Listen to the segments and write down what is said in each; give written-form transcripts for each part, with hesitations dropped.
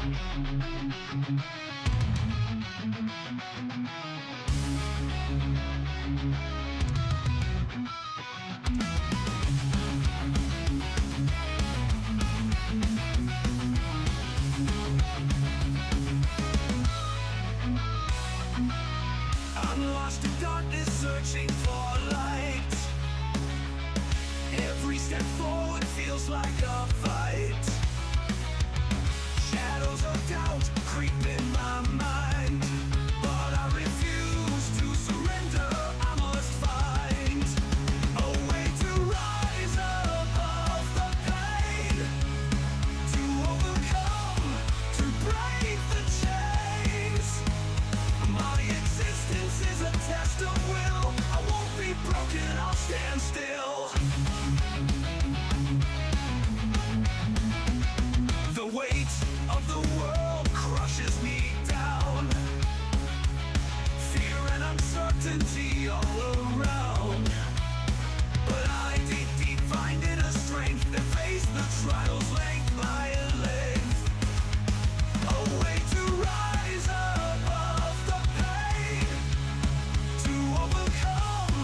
I'm lost in darkness, searching for light. Every step forward feels like a fight. Shadows of doubt creep in my mind, but I refuse to surrender. I must find a way to rise above the pain, to overcome, to break the chains. My existence is a test of will. I won't be broken, I'll stand still. The weight of the world crushes me down. Fear and uncertainty all around. But I deep find inner strength that face the trials length by length. A way to rise above the pain, to overcome,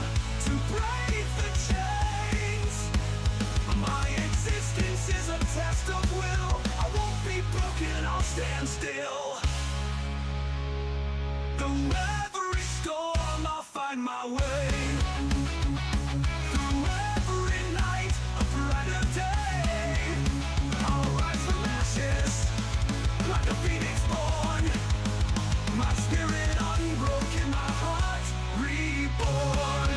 to break the chains. My existence is a test of will. I won't be broken, I'll stand still. Through every storm, I'll find my way. Through every night, a brighter day. I'll rise from ashes, like a phoenix born. My spirit unbroken, my heart reborn.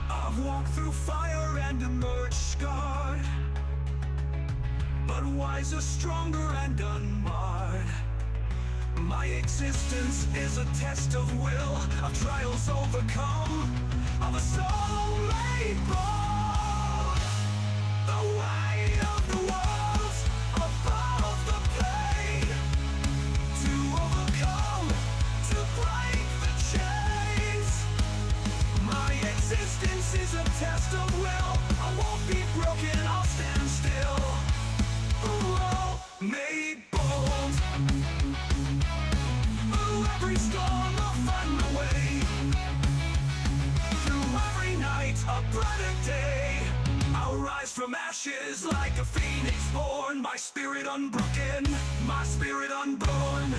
I've walked through fire and emerged scarred, but wiser, stronger, and unmarred. My existence is a test of will, of trials overcome, of a soul made bold. The weight of the world above the pain, to overcome, to break the chains. My existence is a test of will. I won't be broken, I'll stand still. Oh, made bold. Through every storm, I'll find my way. Through every night, a brighter day. I'll rise from ashes like a phoenix born. My spirit unbroken, my spirit unborn.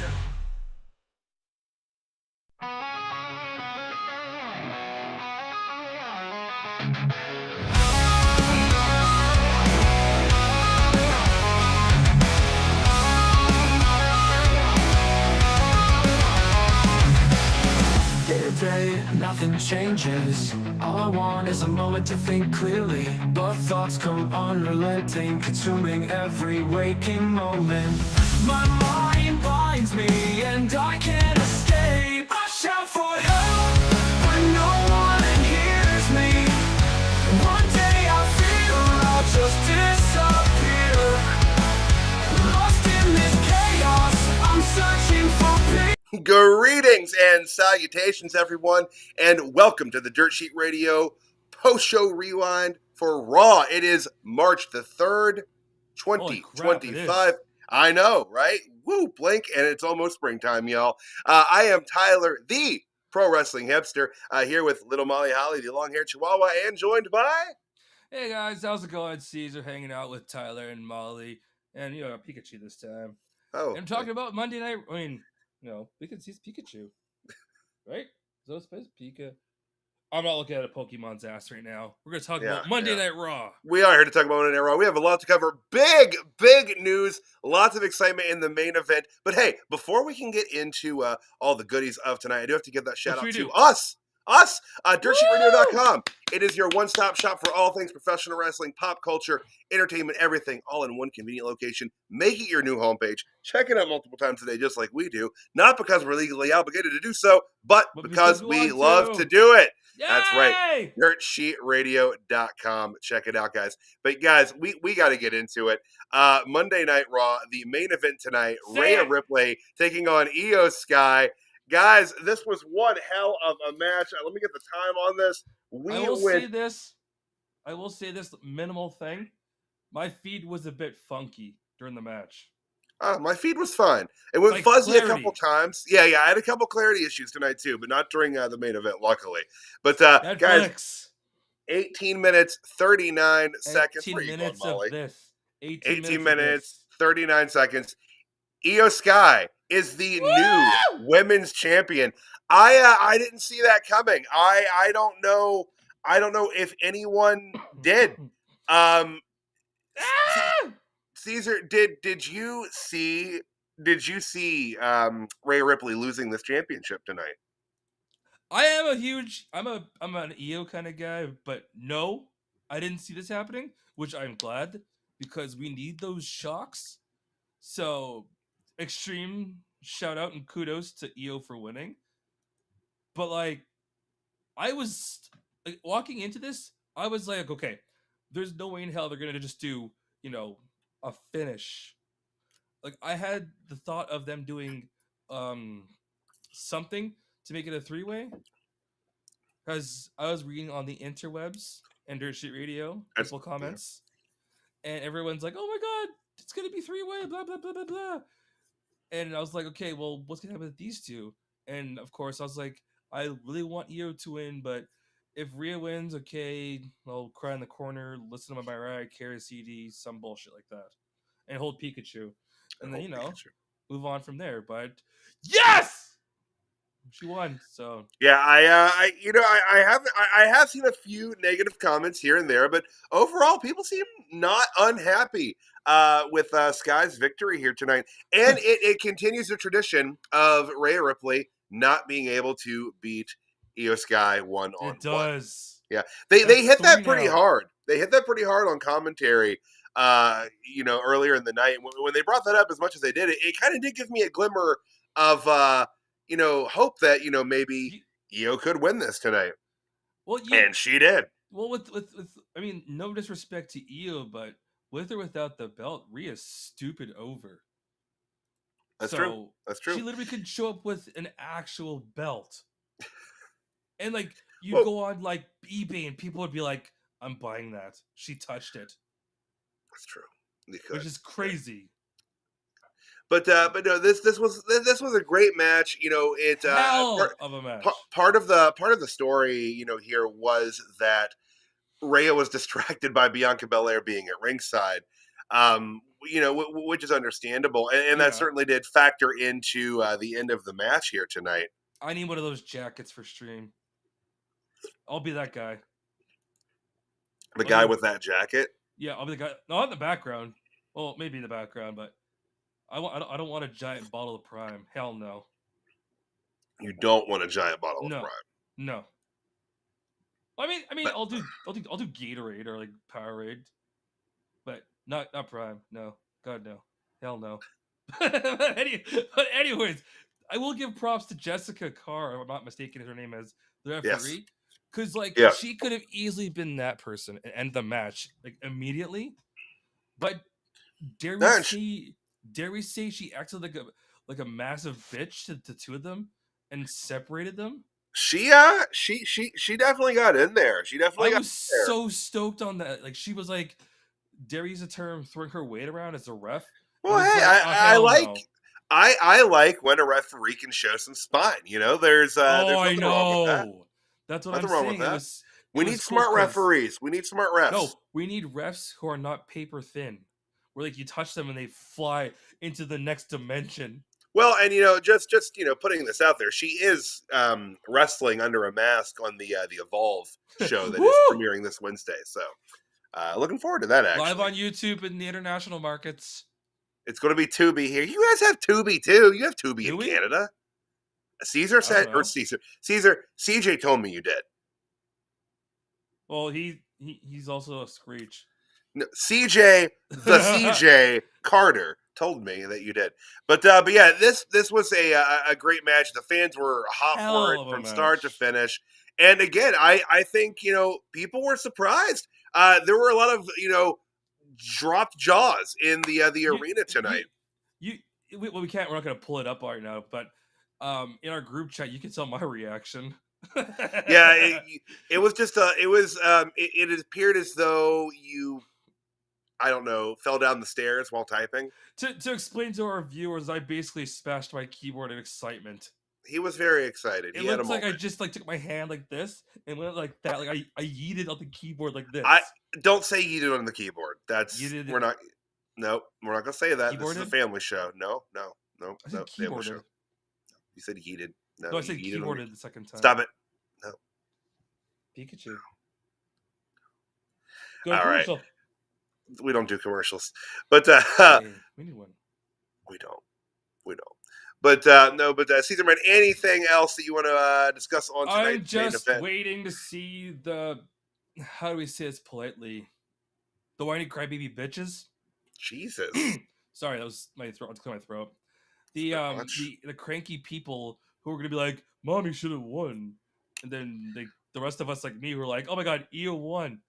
Day to day, nothing changes. All I want is a moment to think clearly, but thoughts come unrelenting, consuming every waking moment. My mind binds me and I can't escape. I shout for help, but no one hears me. One day I feel I'll just disappear. Lost in this chaos, I'm searching for peace. Greetings and salutations, everyone, and welcome to the Dirt Sheet Radio post-show rewind for Raw. It is March the 3rd, 2025. I know, right? Woo, blink, and it's almost springtime, y'all. I am Tyler, the pro wrestling hipster, here with little Molly Holly, the long-haired chihuahua, and joined by... Hey guys, how's it going? Caesar hanging out with Tyler and Molly, and Pikachu this time. Oh, and I'm talking about Monday Night. I mean, because he's Pikachu, right? Is that supposed Pika? I'm not looking at a Pokemon's ass right now. We're gonna talk about Monday Night Raw. We are here to talk about Monday Night Raw. We have a lot to cover. Big news. Lots of excitement in the main event. But hey, before we can get into all the goodies of tonight, I do have to give that shout out to us, DirtSheetRadio.com. It is your one-stop shop for all things professional wrestling, pop culture, entertainment, everything, all in one convenient location. Make it your new homepage. Check it out multiple times a day, just like we do. Not because we're legally obligated to do so, but because we love to do it. That's right. Yay! DirtSheetRadio.com. Check it out, guys. But guys, we got to get into it. Monday Night Raw, the main event tonight. Rhea Ripley taking on Io Sky. Guys, this was one hell of a match. Let me get the time on this. I will say this minimal thing. My feed was a bit funky during the match. My feed was fine. It went fuzzy clarity. A couple times. Yeah, I had a couple clarity issues tonight too, but not during the main event, luckily. But guys, 18 minutes, 39 seconds. 18 minutes of this. 18 minutes, 39 seconds. Io Sky is the new women's champion. I didn't see that coming. I don't know if anyone did. Caesar, did you see Rhea Ripley losing this championship tonight? I'm an Io kind of guy, but no, I didn't see this happening, which I'm glad because we need those shocks. So, extreme shout out and kudos to Io for winning. But like, I was walking into this, I was like, okay, there's no way in hell they're gonna just do, a finish. Like, I had the thought of them doing something to make it a 3-way, because I was reading on the interwebs and Dirt Sheet Radio people comments, and everyone's like, "Oh my god, it's gonna be 3-way, blah blah blah blah blah," and I was like, "Okay, well, what's gonna happen with these two?" And of course, I was like, "I really want Io to win, but if Rhea wins, okay, I'll cry in the corner, listen to my Mariah Carey CD, some bullshit like that, and hold Pikachu, and then move on from there." But yes, she won. So yeah, I have seen a few negative comments here and there, but overall, people seem not unhappy with Sky's victory here tonight, and it continues the tradition of Rhea Ripley not being able to beat Io Sky one-on-one. It does. Yeah, they hit that pretty hard. They hit that pretty hard on commentary. Earlier in the night when they brought that up as much as they did, it kind of did give me a glimmer of hope that maybe Io could win this tonight. Well, and she did. Well, with I mean, no disrespect to Io, but with or without the belt, Rhea's stupid over. That's true. That's true. She literally could show up with an actual belt. And like you go on like eBay and people would be like, "I'm buying that. She touched it." That's true. Which is crazy. But no, this was a great match. Hell of a match. Part of the story, here was that Rhea was distracted by Bianca Belair being at ringside. Which is understandable, and that certainly did factor into the end of the match here tonight. I need one of those jackets for stream. I'll be that guy. The guy with that jacket? Yeah, I'll be the guy. Not in the background. Well, maybe in the background, but I don't want a giant bottle of Prime. Hell no. You don't want a giant bottle of Prime. No. I mean, I'll do Gatorade or like Powerade, but not Prime. No, God no, hell no. but anyways, I will give props to Jessica Carr. If I'm not mistaken, her name is the referee, because she could have easily been that person and end the match like immediately. But dare we say she acted like a massive bitch to the two of them and separated them? She definitely got in there. I was so stoked on that. Like she was like, dare use a term, throwing her weight around as a ref. Well, hey, I like when a referee can show some spine. There's nothing wrong with that. That's what I'm saying. We need smart referees. We need smart refs. No, we need refs who are not paper thin. Where like you touch them and they fly into the next dimension. Well, and just putting this out there, she is wrestling under a mask on the Evolve show that is premiering this Wednesday. So, looking forward to that. Actually, live on YouTube in the international markets. It's going to be Tubi here. You guys have Tubi too. You have Tubi in Canada. Caesar said, or Caesar. CJ told me you did. Well, he's also a Screech. No, CJ Carter told me that you did, but yeah, this was a great match. The fans were hot for it from start to finish, And again, I think, people were surprised. There were a lot of, dropped jaws in the arena tonight. We're not going to pull it up right now, but in our group chat, you can tell my reaction. Yeah, it was just it appeared as though you, I don't know, fell down the stairs while typing. To explain to our viewers, I basically smashed my keyboard in excitement. He was very excited. It looks like I just took my hand like this and went like that. Like I yeeted on the keyboard like this. Don't say yeeted on the keyboard. We're not gonna say that. Keyboarded? This is a family show. No, I said family show. keyboarded. You said yeeted. No, I said keyboarded the second time. Stop it. No. Pikachu. Go All commercial. Right. We don't do commercials, but hey, we need one. We don't. But Caesar Man, anything else that you want to discuss on tonight's I'm just main event? waiting to see the. How do we say this politely? The whiny crybaby bitches. Jesus. Sorry, that was my throat. Let's clear my throat. The cranky people who are gonna be like, "Mommy should have won," and then the rest of us like me who are like, "Oh my god, Io won."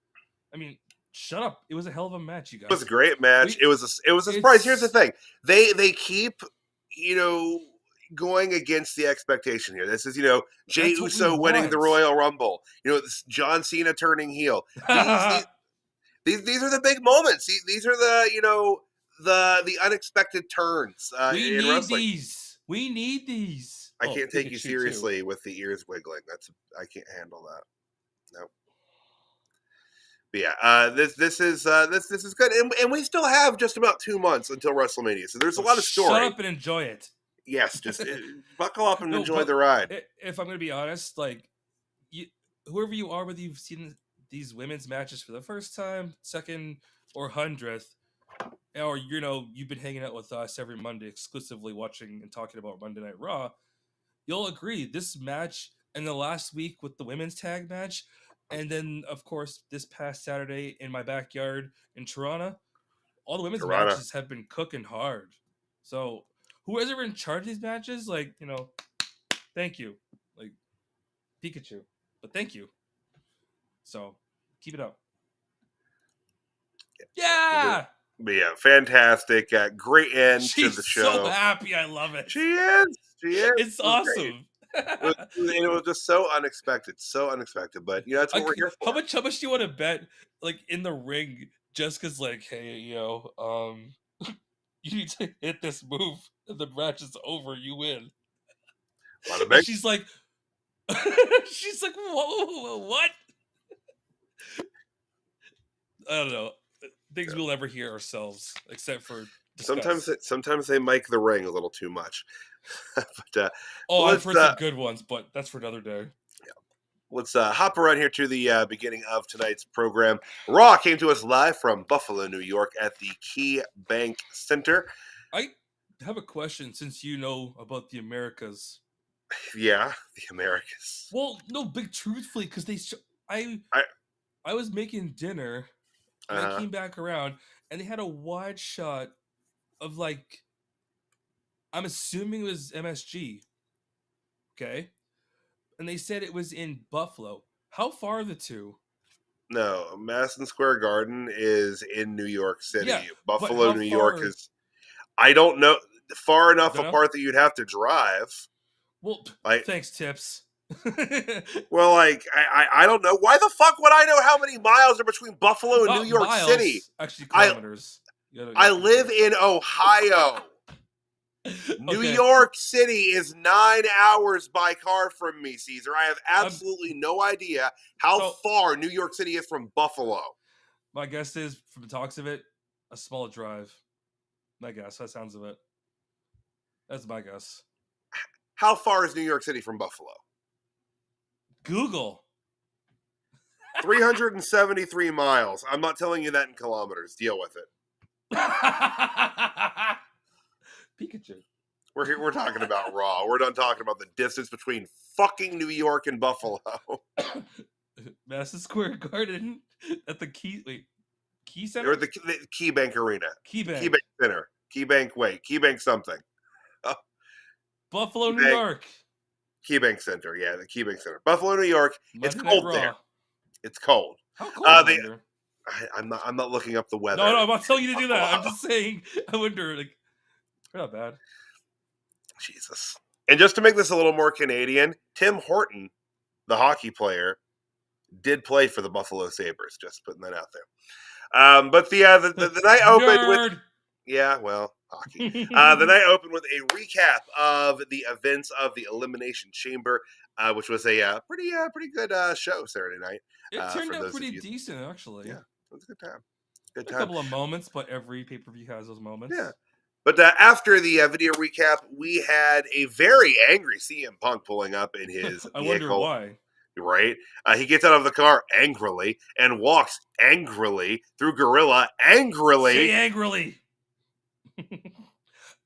I mean, shut up! It was a hell of a match, you guys. It was a great match. It was a surprise. Here's the thing: they keep going against the expectation here. This is Jey Uso winning the Royal Rumble. This John Cena turning heel. These are the big moments. These are the unexpected turns. We in need wrestling. these. We need these. I can't take you seriously with the ears wiggling. I can't handle that. No. But yeah, this is good, and we still have just about 2 months until WrestleMania, so there's a lot of story. Shut up and enjoy it. Yes, just buckle up and enjoy the ride. If I'm going to be honest, like whoever you are, whether you've seen these women's matches for the first time, second, or 100th, or you've been hanging out with us every Monday exclusively watching and talking about Monday Night Raw, you'll agree this match and the last week with the women's tag match. And then, of course, this past Saturday in my backyard in Toronto, all the women's matches have been cooking hard. So, whoever's in charge of these matches, thank you. Like, Pikachu. But thank you. So, keep it up. Yeah! But yeah, fantastic. Great end to the show. She's so happy. I love it. She is. It's awesome. It was just so unexpected, but that's what we're here for. How much do you want to bet, in the ring, just because, hey, you need to hit this move, and the match is over, you win. And she's like, whoa, what? I don't know. Things we'll never hear ourselves, except for discuss. Sometimes they mic the ring a little too much. But I've heard some good ones, but that's for another day. Yeah. Let's hop around here to the beginning of tonight's program. Raw came to us live from Buffalo, New York at the Key Bank Center. I have a question since you know about the Americas. Yeah, the Americas. Well, no, big truthfully, because I was making dinner and I came back around and they had a wide shot of I'm assuming it was MSG. Okay. And they said it was in Buffalo. How far are the two? No, Madison Square Garden is in New York City. Yeah, Buffalo, New York is, I don't know, far enough apart that you'd have to drive. Well, thanks, Tips. Well, I don't know. Why the fuck would I know how many miles are between Buffalo and New York City? Actually, kilometers. I live in Ohio. New York City is 9 hours by car from me, Caesar. I have absolutely no idea how far New York City is from Buffalo. My guess is, from the talks of it, a small drive. My guess. That sounds of it. That's my guess. How far is New York City from Buffalo? Google. 373 miles. I'm not telling you that in kilometers. Deal with it. Pikachu. We're talking about Raw. We're done talking about the distance between fucking New York and Buffalo. Madison Square Garden at the Key Center? Or the Key Bank Arena. Key Bank Center. Key Bank something. Buffalo, New York. KeyBank Center, yeah, the KeyBank Center, Buffalo, New York. It's Monday Night cold Raw. there. It's cold. How cold? I wonder? I'm not looking up the weather. No, I'm not telling you to do that. I'm just saying. I wonder. Like, they're not bad. Jesus. And just to make this a little more Canadian, Tim Horton, the hockey player, did play for the Buffalo Sabres. Just putting that out there. But the night opened with hockey. The night opened with a recap of the events of the Elimination Chamber, which was a pretty good show Saturday night. It turned out pretty decent, actually. Yeah, it was a good time. Good time. A couple of moments, but every pay-per-view has those moments. Yeah. But after the video recap, we had a very angry CM Punk pulling up in his vehicle. I wonder why. Right? He gets out of the car angrily and walks angrily through Gorilla angrily. Say angrily.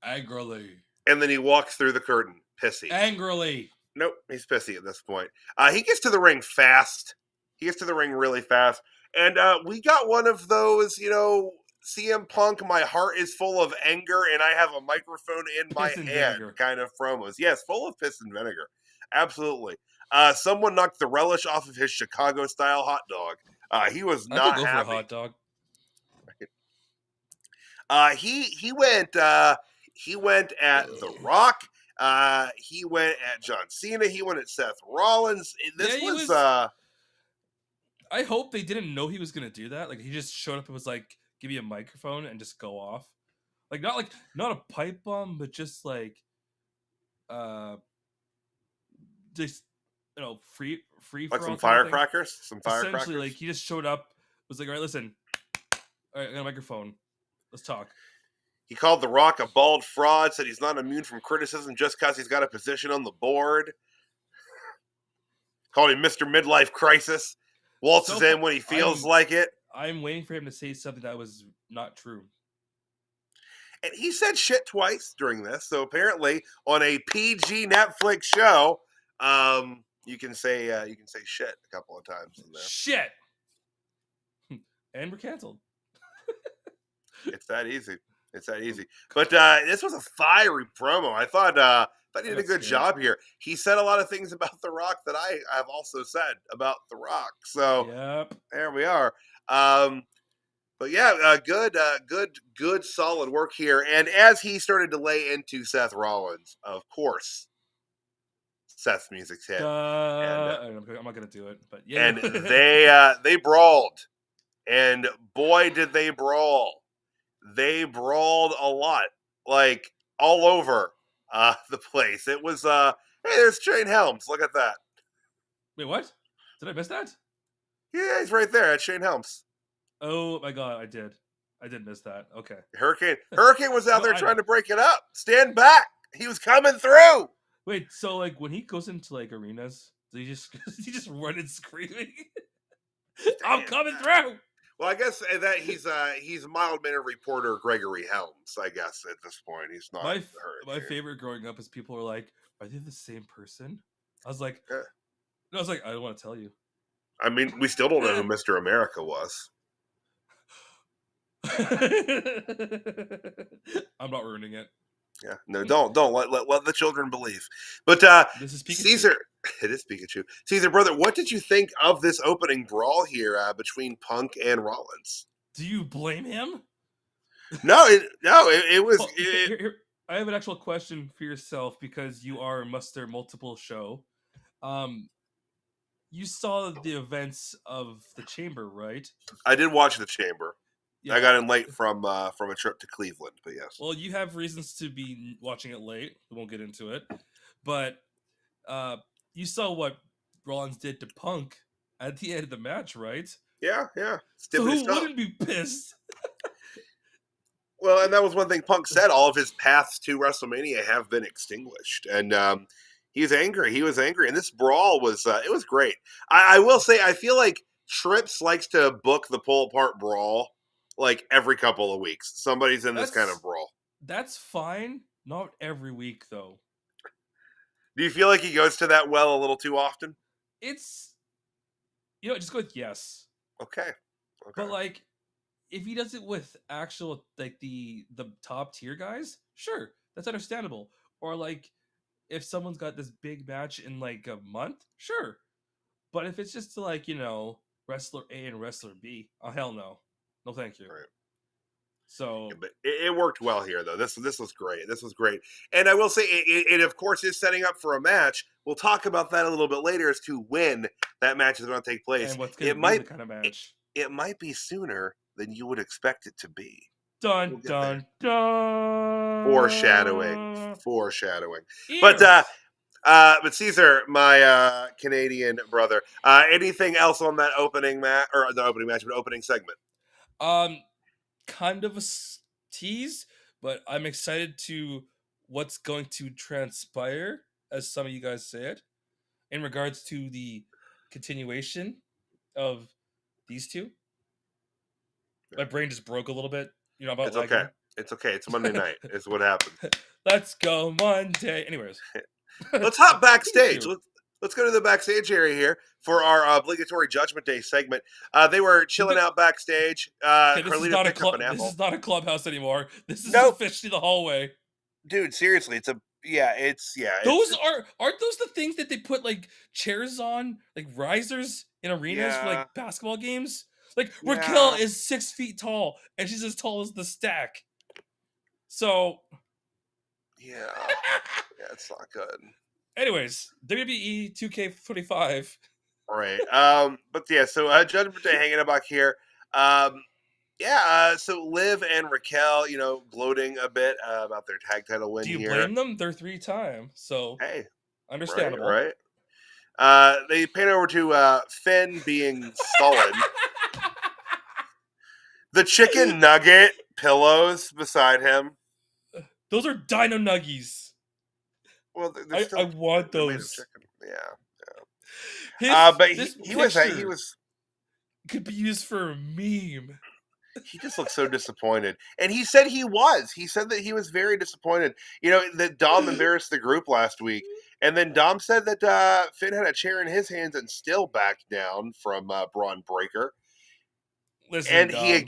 Angrily. And then he walks through the curtain, pissy. Angrily. Nope, he's pissy at this point. He gets to the ring fast. He gets to the ring really fast. And we got one of those, CM Punk, my heart is full of anger and I have a microphone in my hand kind of promos. Yes, full of piss and vinegar. Absolutely. Someone knocked the relish off of his Chicago-style hot dog. He was not happy. For a hot dog. He went at The Rock. He went at John Cena. He went at Seth Rollins. This was. I hope they didn't know he was gonna do that. Like he just showed up and was like, "Give me a microphone and just go off." Not a pipe bomb, but just like, free like some firecrackers. Some firecrackers. Essentially, like he just showed up, was like, "All right, listen, all right, I got a microphone. Let's talk." He called The Rock a bald fraud, said he's not immune from criticism just because he's got a position on the board. Called him Mr. Midlife Crisis. Waltzes in when he feels like it. I'm waiting for him to say something that was not true. And he said shit twice during this. So apparently on a PG Netflix show, you can say shit a couple of times in there. Shit. And we're canceled. It's that easy. But this was a fiery promo. I thought he did a good job here. He said a lot of things about The Rock that I have also said about The Rock. So There we are. But yeah, good, solid work here. And as he started to lay into Seth Rollins, of course, Seth's music's hit. I'm not gonna do it, but yeah. And they brawled, and boy did they brawl. They brawled a lot, like all over the place. It was hey, there's Shane Helms. Look at that. Wait, what? Did I miss that? Yeah, he's right there at Shane Helms. Oh my god, I did miss that. Okay. Hurricane was out there trying to break it up. Stand back. He was coming through. Wait, so like when he goes into like arenas, does he just run and screaming? I'm coming through. Well, I guess that he's mild-mannered reporter Gregory Helms. I guess at this point he's not. My favorite growing up is people were like, "Are they the same person?" I was like, I don't want to tell you. I mean, we still don't know who Mr. America was. I'm not ruining it. Yeah, no, don't let the children believe. But this is Pikachu. Caesar. It is Pikachu. Caesar, brother, what did you think of this opening brawl here between Punk and Rollins? Do you blame him? No, it was. Here, I have an actual question for yourself because you are a Muster Multiple show. You saw the events of the Chamber, right? I did watch the Chamber. Yeah. I got in late from a trip to Cleveland, but yes. Well, you have reasons to be watching it late. We won't get into it, but you saw what Rollins did to Punk at the end of the match, right? Yeah. So who wouldn't be pissed? Well, and that was one thing Punk said. All of his paths to WrestleMania have been extinguished, and he's angry. He was angry, and this brawl was it was great. I will say, I feel like Trips likes to book the pull apart brawl like every couple of weeks. Somebody's in this kind of brawl. That's fine. Not every week, though. Do you feel like he goes to that well a little too often? It's, just go with yes. Okay. But like, if he does it with actual like the top tier guys, sure, that's understandable. Or like if someone's got this big match in like a month, sure. But if it's just to like, wrestler A and wrestler B, oh hell no. No thank you. Right. So But it worked well here, though. This was great. This was great. And I will say, it of course is setting up for a match. We'll talk about that a little bit later as to when that match is going to take place. and what's going to be the kind of match. It might be sooner than you would expect it to be. Dun, We'll get dun, there. dun. Foreshadowing. Ears. But Caesar, my Canadian brother, anything else on that opening match, or the opening match, but opening segment? Kind of a tease, but I'm excited to what's going to transpire, as some of you guys said, in regards to the continuation of these two. My brain just broke a little bit. About it's okay. It's okay. It's Monday night. It's what happened. Let's go Monday. Anyways, let's hop backstage. Let's go to the backstage area here for our obligatory Judgment Day segment. They were chilling out backstage. This is not a clubhouse anymore. This is officially the hallway. Dude, seriously, aren't those the things that they put like chairs on, like risers in arenas for like basketball games? Like Raquel is 6 feet tall and she's as tall as the stack. So yeah, it's not good. Anyways, WWE 2K25. Right. But yeah, so Judgment Day hanging out back here. So Liv and Raquel, gloating a bit about their tag title win here. Do you blame them? They're 3-time, so hey, understandable. Right. They pan over to Finn being sullen. The chicken nugget pillows beside him. Those are Dino Nuggies. Well, I want those. Yeah. But he was could be used for a meme. He just looked so disappointed, and he said he was. He said that he was very disappointed. That Dom embarrassed the group last week, and then Dom said that Finn had a chair in his hands and still backed down from Braun Breaker. Listen, and Dom.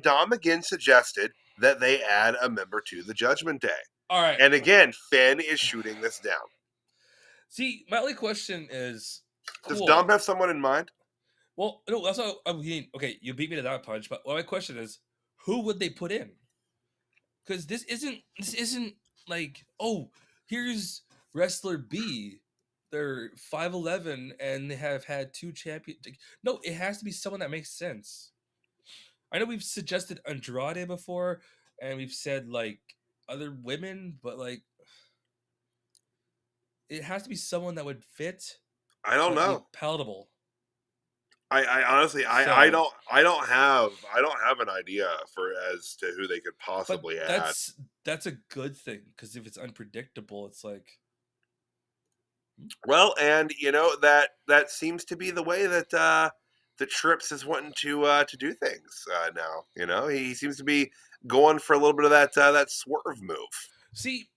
Dom again suggested that they add a member to the Judgment Day. All right. And again, Finn is shooting this down. See, my only question is, does Dom have someone in mind? Well, no, that's what I mean. Okay, you beat me to that punch, but my question is, who would they put in? Because this isn't like, oh, here's wrestler B. They're 5'11" and they have had 2 champions. No, it has to be someone that makes sense. I know we've suggested Andrade before, and we've said like other women, but like it has to be someone that would fit. I don't know. Palatable. I honestly I don't have an idea as to who they could possibly add. That's a good thing, because if it's unpredictable, it's like. Well, and that seems to be the way that the Trips is wanting to do things now. He seems to be going for a little bit of that swerve move. See,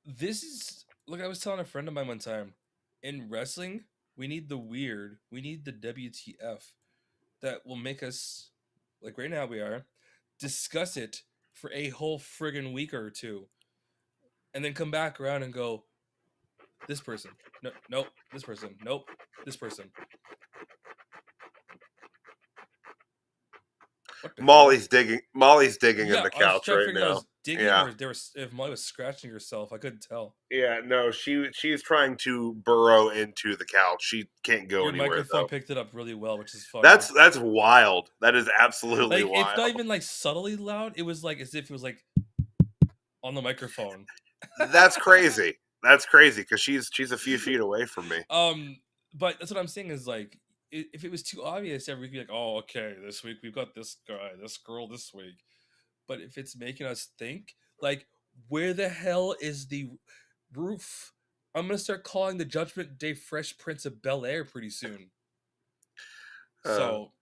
this is look. I was telling a friend of mine one time, in wrestling, we need the weird. We need the WTF that will make us, like right now we are, discuss it for a whole friggin' week or two, and then come back around and go, this person. No, nope. This person. Nope. This person. Molly's digging in the couch right now. If Molly was scratching herself, I couldn't tell. Yeah, no, she's trying to burrow into the couch. She can't go anywhere. Your microphone picked it up really well, which is fun. That's wild. That is absolutely wild. It's not even like subtly loud. It was like as if it was like on the microphone. That's crazy. That's crazy because she's a few feet away from me. But that's what I'm saying is like, if it was too obvious every week, be like, oh, okay, this week we've got this guy, this girl this week. But if it's making us think, like, where the hell is the roof? I'm gonna start calling the Judgment Day Fresh Prince of Bel-Air pretty soon. So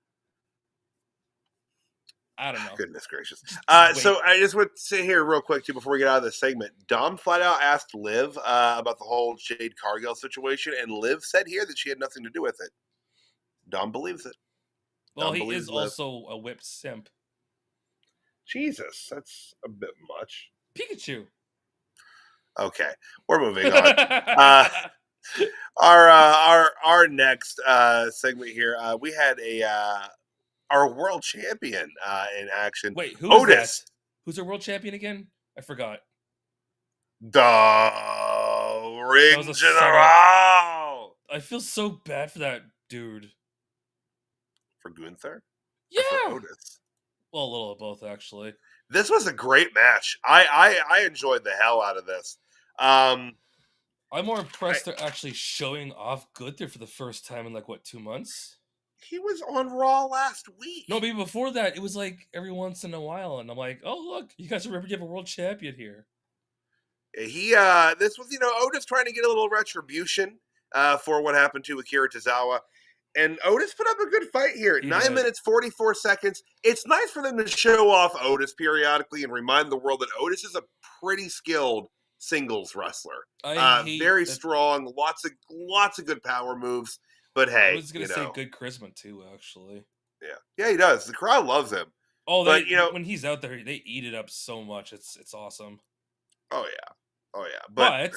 I don't know. Goodness gracious. So I just want to say here real quick too before we get out of this segment. Dom flat out asked Liv about the whole Jade Cargill situation, and Liv said here that she had nothing to do with it. Dom believes it. Well, he is also a whipped simp. Jesus, that's a bit much. Pikachu. Okay, we're moving on. Our next segment here, we had our world champion in action. Wait, who is that? Otis, Who's our world champion again? I forgot. the That Ring was a General. I feel so bad for that dude. For Gunther? Yeah. Or for Otis? Well, a little of both, actually. This was a great match. I enjoyed the hell out of this. I'm more impressed they're actually showing off Gunther for the first time in 2 months. He was on Raw last week. No, maybe before that, it was every once in a while, and I'm like, oh look, you guys remember you have a world champion here. This was Otis trying to get a little retribution for what happened to Akira Tozawa. And Otis put up a good fight here. 9 minutes, 44 seconds. It's nice for them to show off Otis periodically and remind the world that Otis is a pretty skilled singles wrestler. Very strong, lots of good power moves. But hey, I was gonna say good charisma too, actually. Yeah, he does. The crowd loves him. Oh, when he's out there, they eat it up so much. It's awesome. Oh yeah. But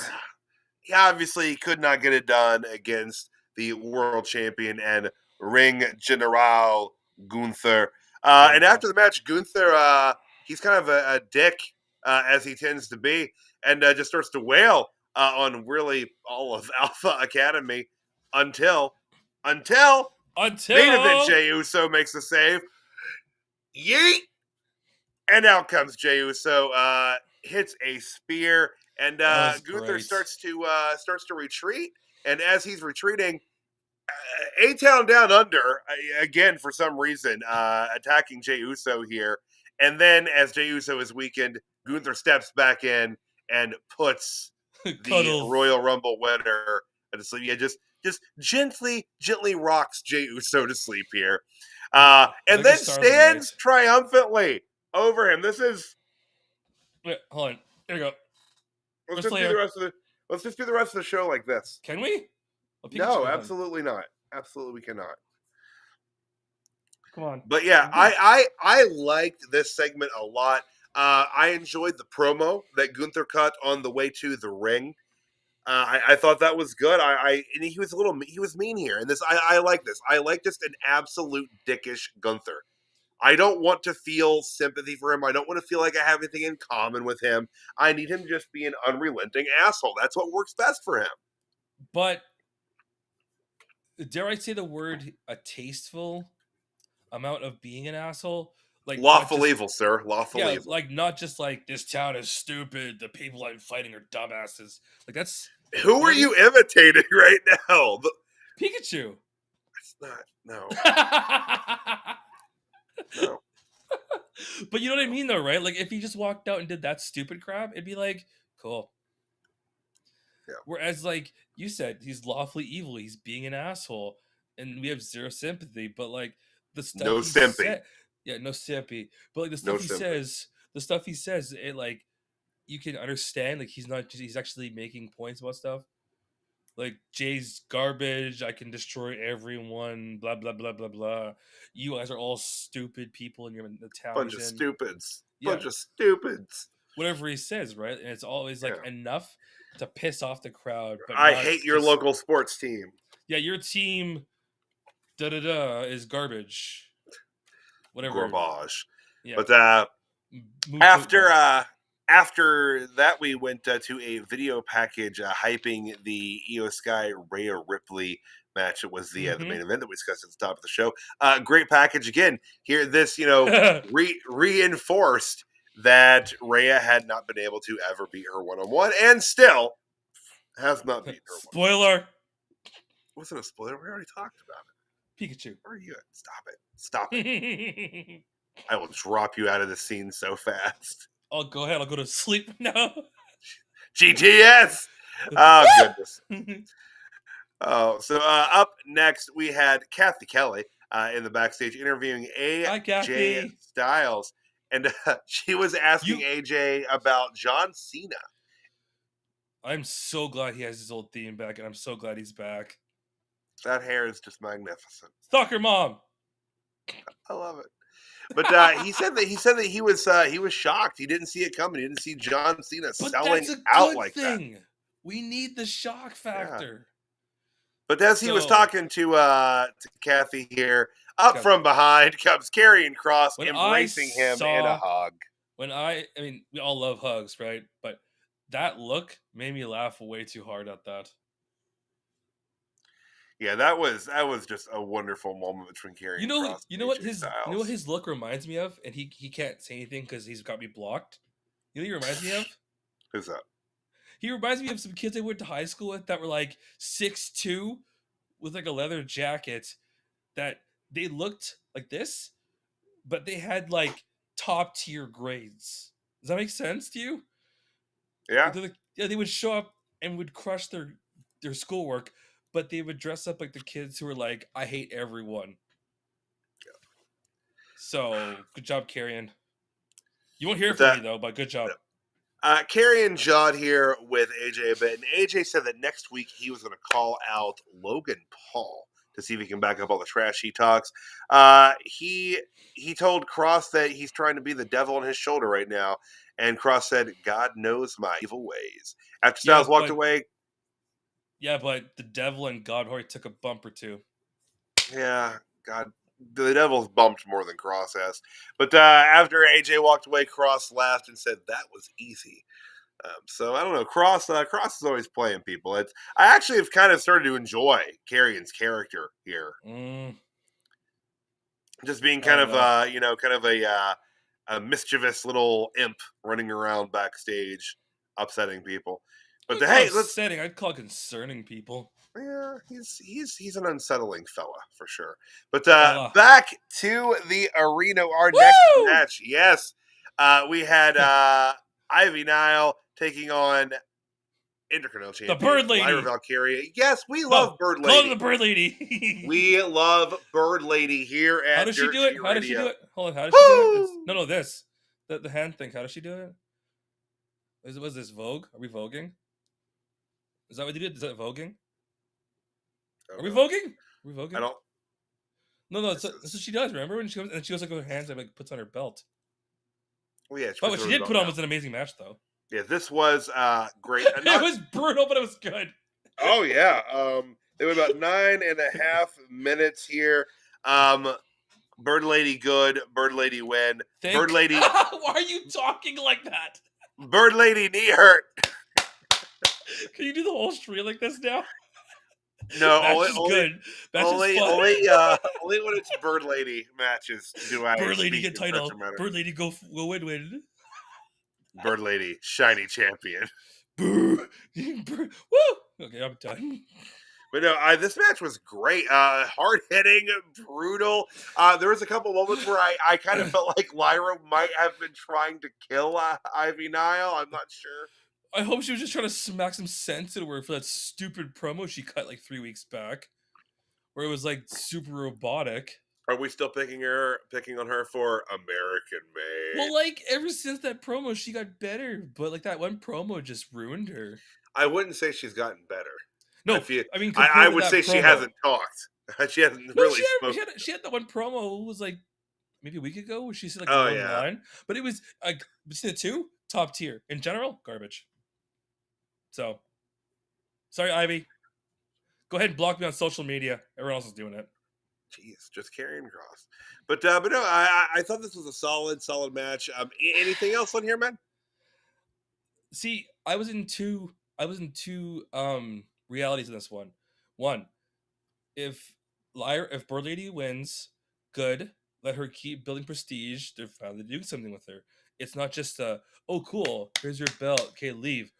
he obviously could not get it done against the world champion and Ring General Gunther. And after the match, Gunther, he's kind of a dick, as he tends to be, and just starts to wail on really all of Alpha Academy until main event Jey Uso makes the save. Yeet! And out comes Jey Uso, hits a spear, and Gunther starts to retreat. And as he's retreating, A-Town Down Under, again, for some reason, attacking Jey Uso here. And then, as Jey Uso is weakened, Gunther steps back in and puts the Royal Rumble winner to sleep. Yeah, just gently rocks Jey Uso to sleep here. And then stands triumphantly over him. This is... Wait, hold on. Here we go. Let's just do the rest of the show like this. Can we? No, absolutely not. Absolutely, we cannot. Come on. But yeah, I liked this segment a lot. I enjoyed the promo that Gunther cut on the way to the ring. I thought that was good. And he was mean here. And I like this. I like just an absolute dickish Gunther. I don't want to feel sympathy for him. I don't want to feel like I have anything in common with him. I need him to just be an unrelenting asshole. That's what works best for him. But dare I say the word a tasteful amount of being an asshole? Lawful evil, sir. Lawful evil. Not just this town is stupid. The people I'm fighting are dumbasses. That's... Who are you imitating right now? Pikachu. It's not. No. No. But you know what I mean, though, right? If he just walked out and did that stupid crap, it'd be cool. Yeah. Whereas, you said, he's lawfully evil. He's being an asshole, and we have zero sympathy. But the stuff no sympathy. No sympathy. But the stuff he says, it you can understand. He's actually making points about stuff. Jay's garbage. I can destroy everyone. Blah blah blah blah blah. You guys are all stupid people, and you're in the town. Bunch of stupids. Bunch of stupids. Whatever he says, right? And it's always enough to piss off the crowd. But I hate your local sports team. Yeah, your team. Is garbage. Whatever. Garbage. Yeah. But after that, we went to a video package hyping the Io Sky Rhea Ripley match. It was the main event that we discussed at the top of the show. Great package again. Here, this reinforced that Rhea had not been able to ever beat her one-on-one, and still has not beaten her. Spoiler. It wasn't a spoiler. We already talked about it. Pikachu. Where are you at? Stop it. I will drop you out of the scene so fast. Oh, go ahead. I'll go to sleep now. GTS! Oh, goodness. So up next, we had Kathy Kelly in the backstage interviewing AJ Styles. And she was asking AJ about John Cena. I'm so glad he has his old theme back, and I'm so glad he's back. That hair is just magnificent. Stalker mom! I love it. But he said that he was shocked. He didn't see it coming. He didn't see John Cena But selling that's a out good like thing. We need the shock factor. But as he was So- talking to Kathy here, up from behind comes Karrion Kross, When embracing I him in a saw- hug. I mean, we all love hugs, right? But that look made me laugh way too hard at that. Yeah, that was just a wonderful moment between Karrion Kross. You know what his look reminds me of, and he can't say anything because he's got me blocked. You know what he reminds me of? Who's that? He reminds me of some kids I went to high school with that were like 6'2", with like a leather jacket, that they looked like this, but they had like top tier grades. Does that make sense to you? Yeah. They would show up and would crush their schoolwork, but they would dress up like the kids who were like, I hate everyone. Yeah. So good job, Karrion. You won't hear from me though, but good job. Karrion jawed here with AJ a bit, and AJ said that next week he was going to call out Logan Paul to see if he can back up all the trash he talks. He told Kross that he's trying to be the devil on his shoulder right now, and Kross said, "God knows my evil ways." After Styles walked away. Yeah, but the devil and Godhoy took a bump or two. Yeah, God. The Devil's bumped more than Kross has. But after AJ walked away, Kross laughed and said, "That was easy." So I don't know. Kross is always playing people. I actually have kind of started to enjoy Karrion's character here. Just being kind of a mischievous little imp running around backstage, upsetting people. But I'd call concerning people. Yeah, he's an unsettling fella for sure. But back to the arena, our next match. Yes, we had Ivy Nile taking on Intercontinental Champion the Bird Lady, Lyra Valkyria. Yes, we love Bird Lady. Call her the Bird Lady. We love Bird Lady here at How does she do it? How does she do it? Hold on, how does she do it? No, this the hand thing. How does she do it? Was this Vogue? Are we voguing? Is that what you did? Is that voguing? Are we voguing? I don't. No, that's what she does. Remember when she comes and she goes like with her hands and like puts on her belt. Well, yeah. But what she did put on was an amazing match, though. Yeah, this was great. It was brutal, but it was good. Oh yeah. It was about 9.5 minutes here. Bird Lady good. Bird Lady win. Bird Lady. Why are you talking like that? Bird Lady knee hurt. Can you do the whole street like this now? No, good. Only when it's Bird Lady matches do I. Bird Lady get title. Bird Lady go win. Bird Lady shiny champion. Woo! Okay, I'm done. But no, this match was great. Hard hitting, brutal. There was a couple moments where I kind of felt like Lyra might have been trying to kill Ivy Nile. I'm not sure. I hope she was just trying to smack some sense into her for that stupid promo she cut like 3 weeks back, where it was like super robotic. Are we still picking on her for American Made? Well, like ever since that promo, she got better, but like that one promo just ruined her. I wouldn't say she's gotten better. No, I would say she hasn't talked. She hasn't really spoken. She had that one promo. It was like maybe a week ago where she said like one line, but it was like between the two, top tier. In general, garbage. So, sorry, Ivy. Go ahead and block me on social media. Everyone else is doing it. Jeez, just Karrion Kross. But no, I thought this was a solid match. Anything else on here, man? See, I was in two realities in this one. One, if Bird Lady wins, good. Let her keep building prestige. They're finally doing something with her. It's not just oh cool, here's your belt. Okay, leave.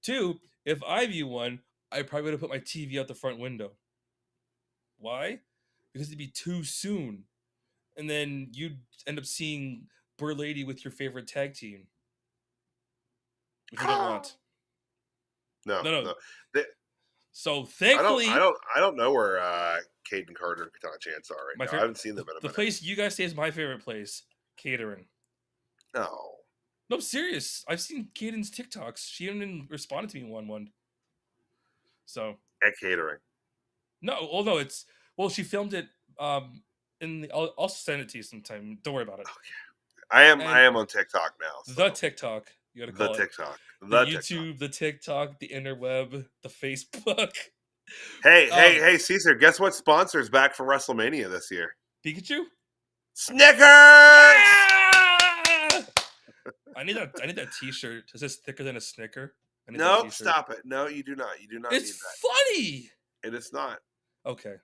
2, if Ivy won, I probably would have put my TV out the front window. Why? Because it'd be too soon. And then you'd end up seeing Bird Lady with your favorite tag team. Which you don't want. No. So thankfully, I don't know where Caden Carter and Katana Chance are right now. I haven't seen them in a minute. The place you guys say is my favorite place, catering. No, I'm serious. I've seen Caden's TikToks. She even responded to me in one. So at catering. No, she filmed it I'll send it to you sometime. Don't worry about it. I am And on TikTok now. So. the TikTok, you gotta The call TikTok. it. The The YouTube, the TikTok, the interweb, the Facebook. Hey, Caesar, guess what sponsor's back for WrestleMania this year? Pikachu? Snickers! Yeah! I need that t-shirt. It says thicker than a Snicker. I need that No, t-shirt. stop it. No, you do not. You do not It's need that. funny. It is not. Okay.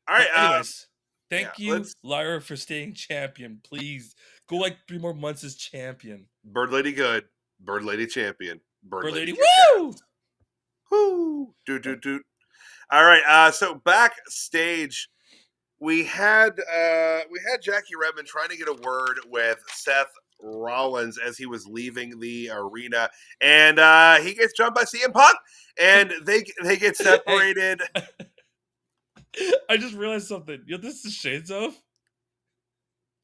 All right. But anyways, thank yeah, you, Lyra, for staying champion. Please go like 3 more months as champion. Bird Lady good. Bird Lady champion. Bird Lady, woo! Woo! Doot. All right. So backstage, we had Jackie Redmond trying to get a word with Seth Rollins as he was leaving the arena, and he gets jumped by CM Punk, and they get separated. I just realized something. You know, this is shades of.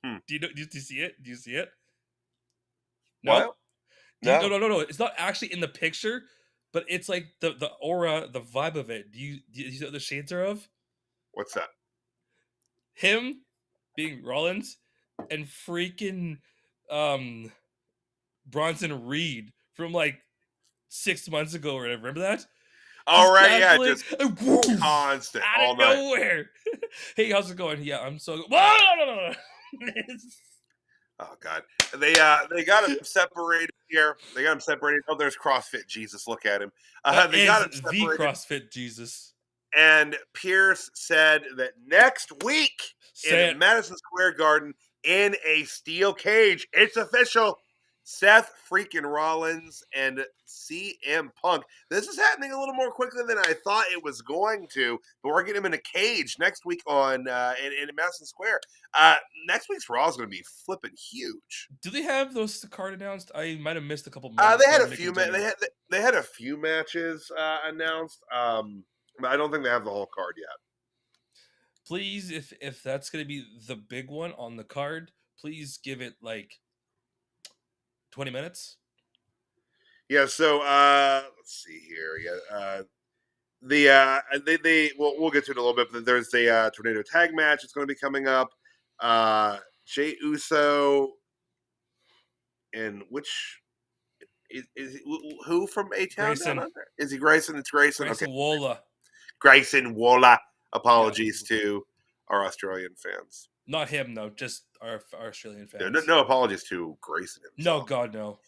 Do you see it? Do you see it? No. What? No. It's not actually in the picture, but it's like the aura, the vibe of it. Do you see what the shades are of? What's that? Him being Rollins and freaking Bronson Reed from like 6 months ago or whatever. Remember that? All right, yeah, just whoosh, constant, out all of night. nowhere. Hey, how's it going? Yeah, I'm so good. Oh God, they got him separated here. They got him separated. Oh, there's CrossFit Jesus. Look at him. They got him separated. The CrossFit Jesus. And Pierce said that next week in Madison Square Garden in a steel cage, it's official. Seth freaking Rollins and CM Punk. This is happening a little more quickly than I thought it was going to, but we're getting him in a cage next week on in Madison Square. Next week's Raw is going to be flipping huge. Do they have those card announced? I might have missed a couple. They had a few. They had a few matches announced, but I don't think they have the whole card yet. Please, if that's going to be the big one on the card, please give it like 20 minutes. Yeah, so let's see here. We'll get to it in a little bit, but there's the tornado tag match that's going to be coming up. Jey Uso, and which is who from A-Town down under? Is he Grayson? It's Grayson. Grayson okay. Waller. Grayson Waller. Apologies to our Australian fans. Not him, though. Just our Australian fans. No apologies to Grayson himself. No, God, no.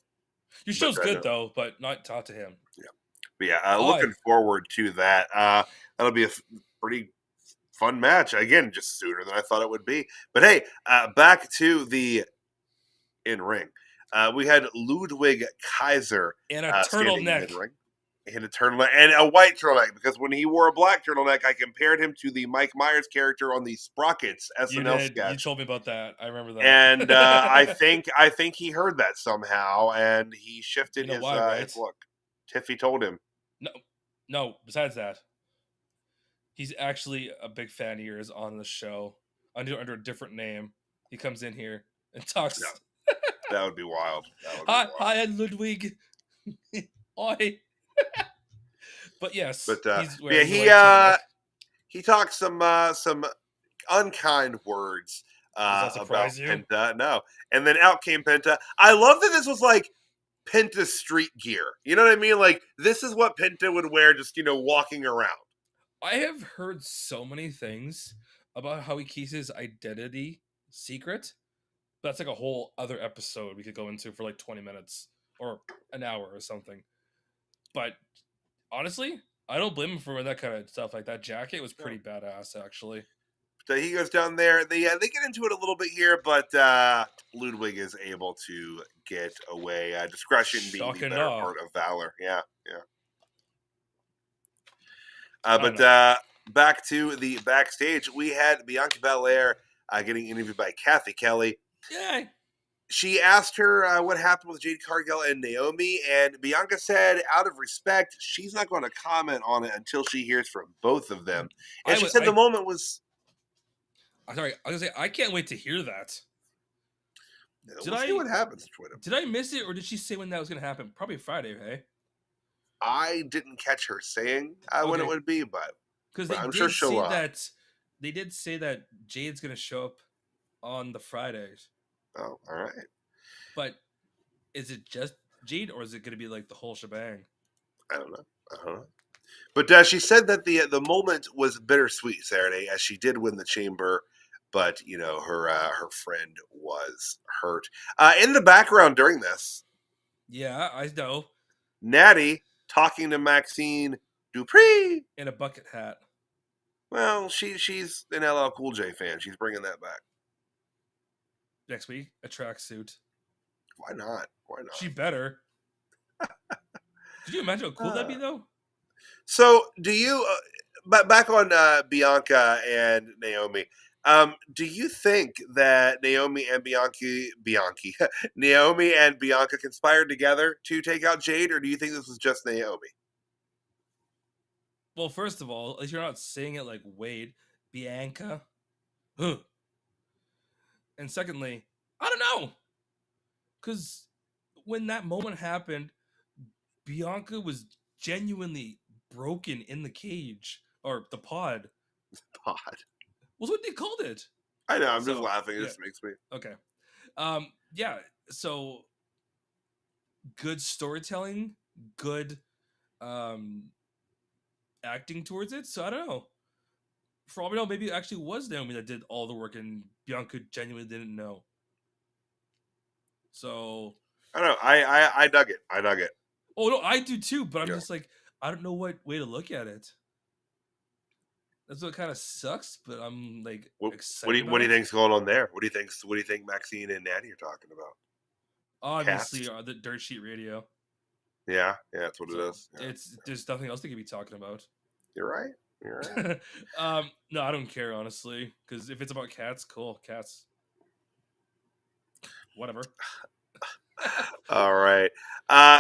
Your show's good, though, but not taught to him. Yeah. But yeah, looking forward to that. That'll be a pretty fun match. Again, just sooner than I thought it would be. But hey, back to the in-ring. We had Ludwig Kaiser. And a turtleneck. And a turtleneck and a white turtleneck, because when he wore a black turtleneck, I compared him to the Mike Myers character on the Sprockets SNL sketch. You told me about that. I remember that. And I think he heard that somehow, and he shifted his look. Tiffy told him. No. Besides that, he's actually a big fan of yours on the show under a different name. He comes in here and talks. Yeah. That would be wild. Hi, Ludwig. Oi. But yes, he talked some unkind words about Penta. No, and then out came Penta. I love that this was like Penta street gear. You know what I mean? Like, this is what Penta would wear, just walking around. I have heard so many things about how he keeps his identity secret. That's like a whole other episode we could go into for like 20 minutes or an hour or something. But honestly, I don't blame him for that kind of stuff. Like, that jacket was pretty badass, actually. So he goes down there. They get into it a little bit here, but Ludwig is able to get away. Discretion being the better part of valor. Yeah. But back to the backstage, we had Bianca Belair getting interviewed by Kathy Kelly. Yay! She asked her what happened with Jade Cargill and Naomi, and Bianca said, out of respect, she's not going to comment on it until she hears from both of them. And she said the moment was... Sorry, I was going to say, I can't wait to hear that. We'll see what happens, Twitter. Did I miss it, or did she say when that was going to happen? Probably Friday, hey? I didn't catch her saying when it would be, but because I'm sure she'll... they did say that Jade's gonna show up on the Fridays, Oh, all right. but is it just Jade or is it gonna be like the whole shebang? I don't know. But she said that the moment was bittersweet Saturday, as she did win the chamber, but her friend was hurt. In the background during this, Yeah, I know. Natty talking to Maxine Dupree. In a bucket hat. Well, she's an LL Cool J fan. She's bringing that back. Next week, a tracksuit. Why not? She better. Could you imagine how cool that'd be, though? So, do you, back on Bianca and Naomi, do you think that Naomi and Naomi and Bianca conspired together to take out Jade, or do you think this was just Naomi? Well, first of all, at least you're not saying it like Wade. Bianca. Huh. And secondly, I don't know. Because when that moment happened, Bianca was genuinely broken in the cage. Or the pod. Pod. Was what they called it. I know, I'm just laughing. It just makes me... Okay. Yeah, so good storytelling, good acting towards it. So I don't know. For all we know, maybe it actually was Naomi that did all the work and Bianca genuinely didn't know. So I don't know. I dug it. Oh no, I do too, but I'm just like, I don't know what way to look at it. That's what kind of sucks, but I'm like excited. What do you think's going on there? What do you think Maxine and Natty are talking about? Obviously, the Dirt Sheet Radio. Yeah, that's what it is. Yeah. There's nothing else they could be talking about. You're right. No, I don't care, honestly, because if it's about cats, cool, cats. Whatever. All right.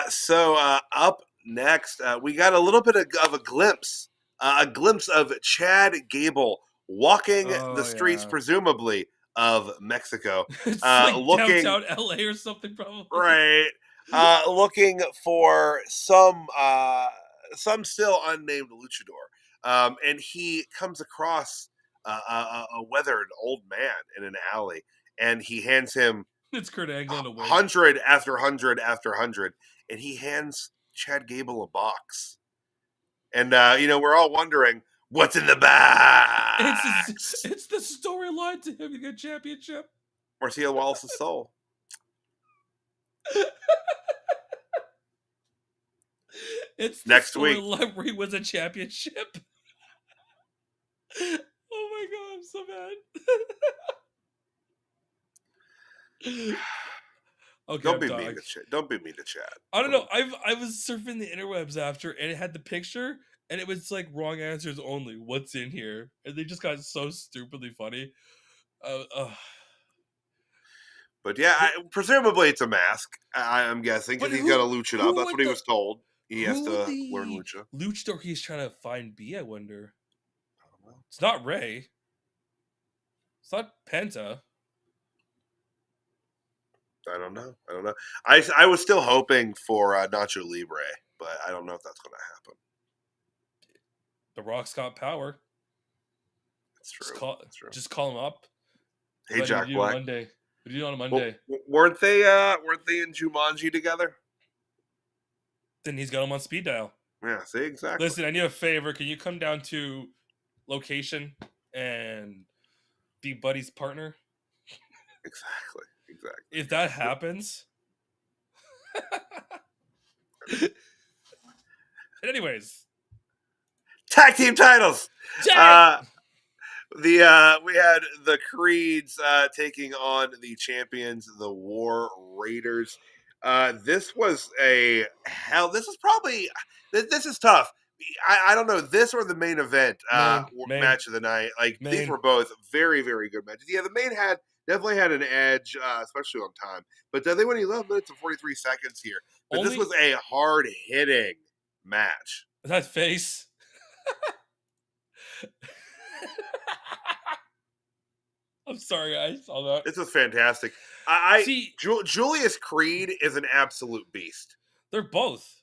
So up next, we got a little bit of a glimpse of Chad Gable walking the streets, presumably of Mexico, it's like looking downtown LA or something, probably. Right. Looking for some still unnamed luchador. And he comes across a weathered old man in an alley, and he hands him it's Kurt Angle in a wig. 100 after 100 after 100, and he hands Chad Gable a box. And we're all wondering what's in the box. It's the storyline to him to get a championship. Marcia Wallace's soul. It's next week where he wins a championship. Oh my god, I'm so mad. Okay, don't be mean to Chad. I don't know. I was surfing the interwebs after, and it had the picture, and it was like wrong answers only. What's in here? And they just got so stupidly funny. But yeah, presumably it's a mask. I'm guessing because he's got to luch it up. That's what he was told. He has to learn lucha. Luchador he's trying to find B, I wonder. I don't know. It's not Ray. It's not Penta. I don't know. I was still hoping for Nacho Libre, but I don't know if that's going to happen. The Rock's got power. That's true. Just call him up. Hey, Jack Black. Monday. What do you do on a Monday? Well, weren't they in Jumanji together? Then he's got him on speed dial. Yeah, see, exactly. Listen, I need a favor. Can you come down to location and be Buddy's partner? Exactly. If that happens. Anyways. Tag team titles. We had the Creeds taking on the champions, the War Raiders. This was this is tough. I don't know, this or the main event match of the night. These were both very, very good matches. Yeah, the main definitely had an edge, especially on time. But they went 11 minutes and 43 seconds here. But this was a hard-hitting match. That face. I'm sorry, I saw that. This was fantastic. Julius Creed is an absolute beast. They're both.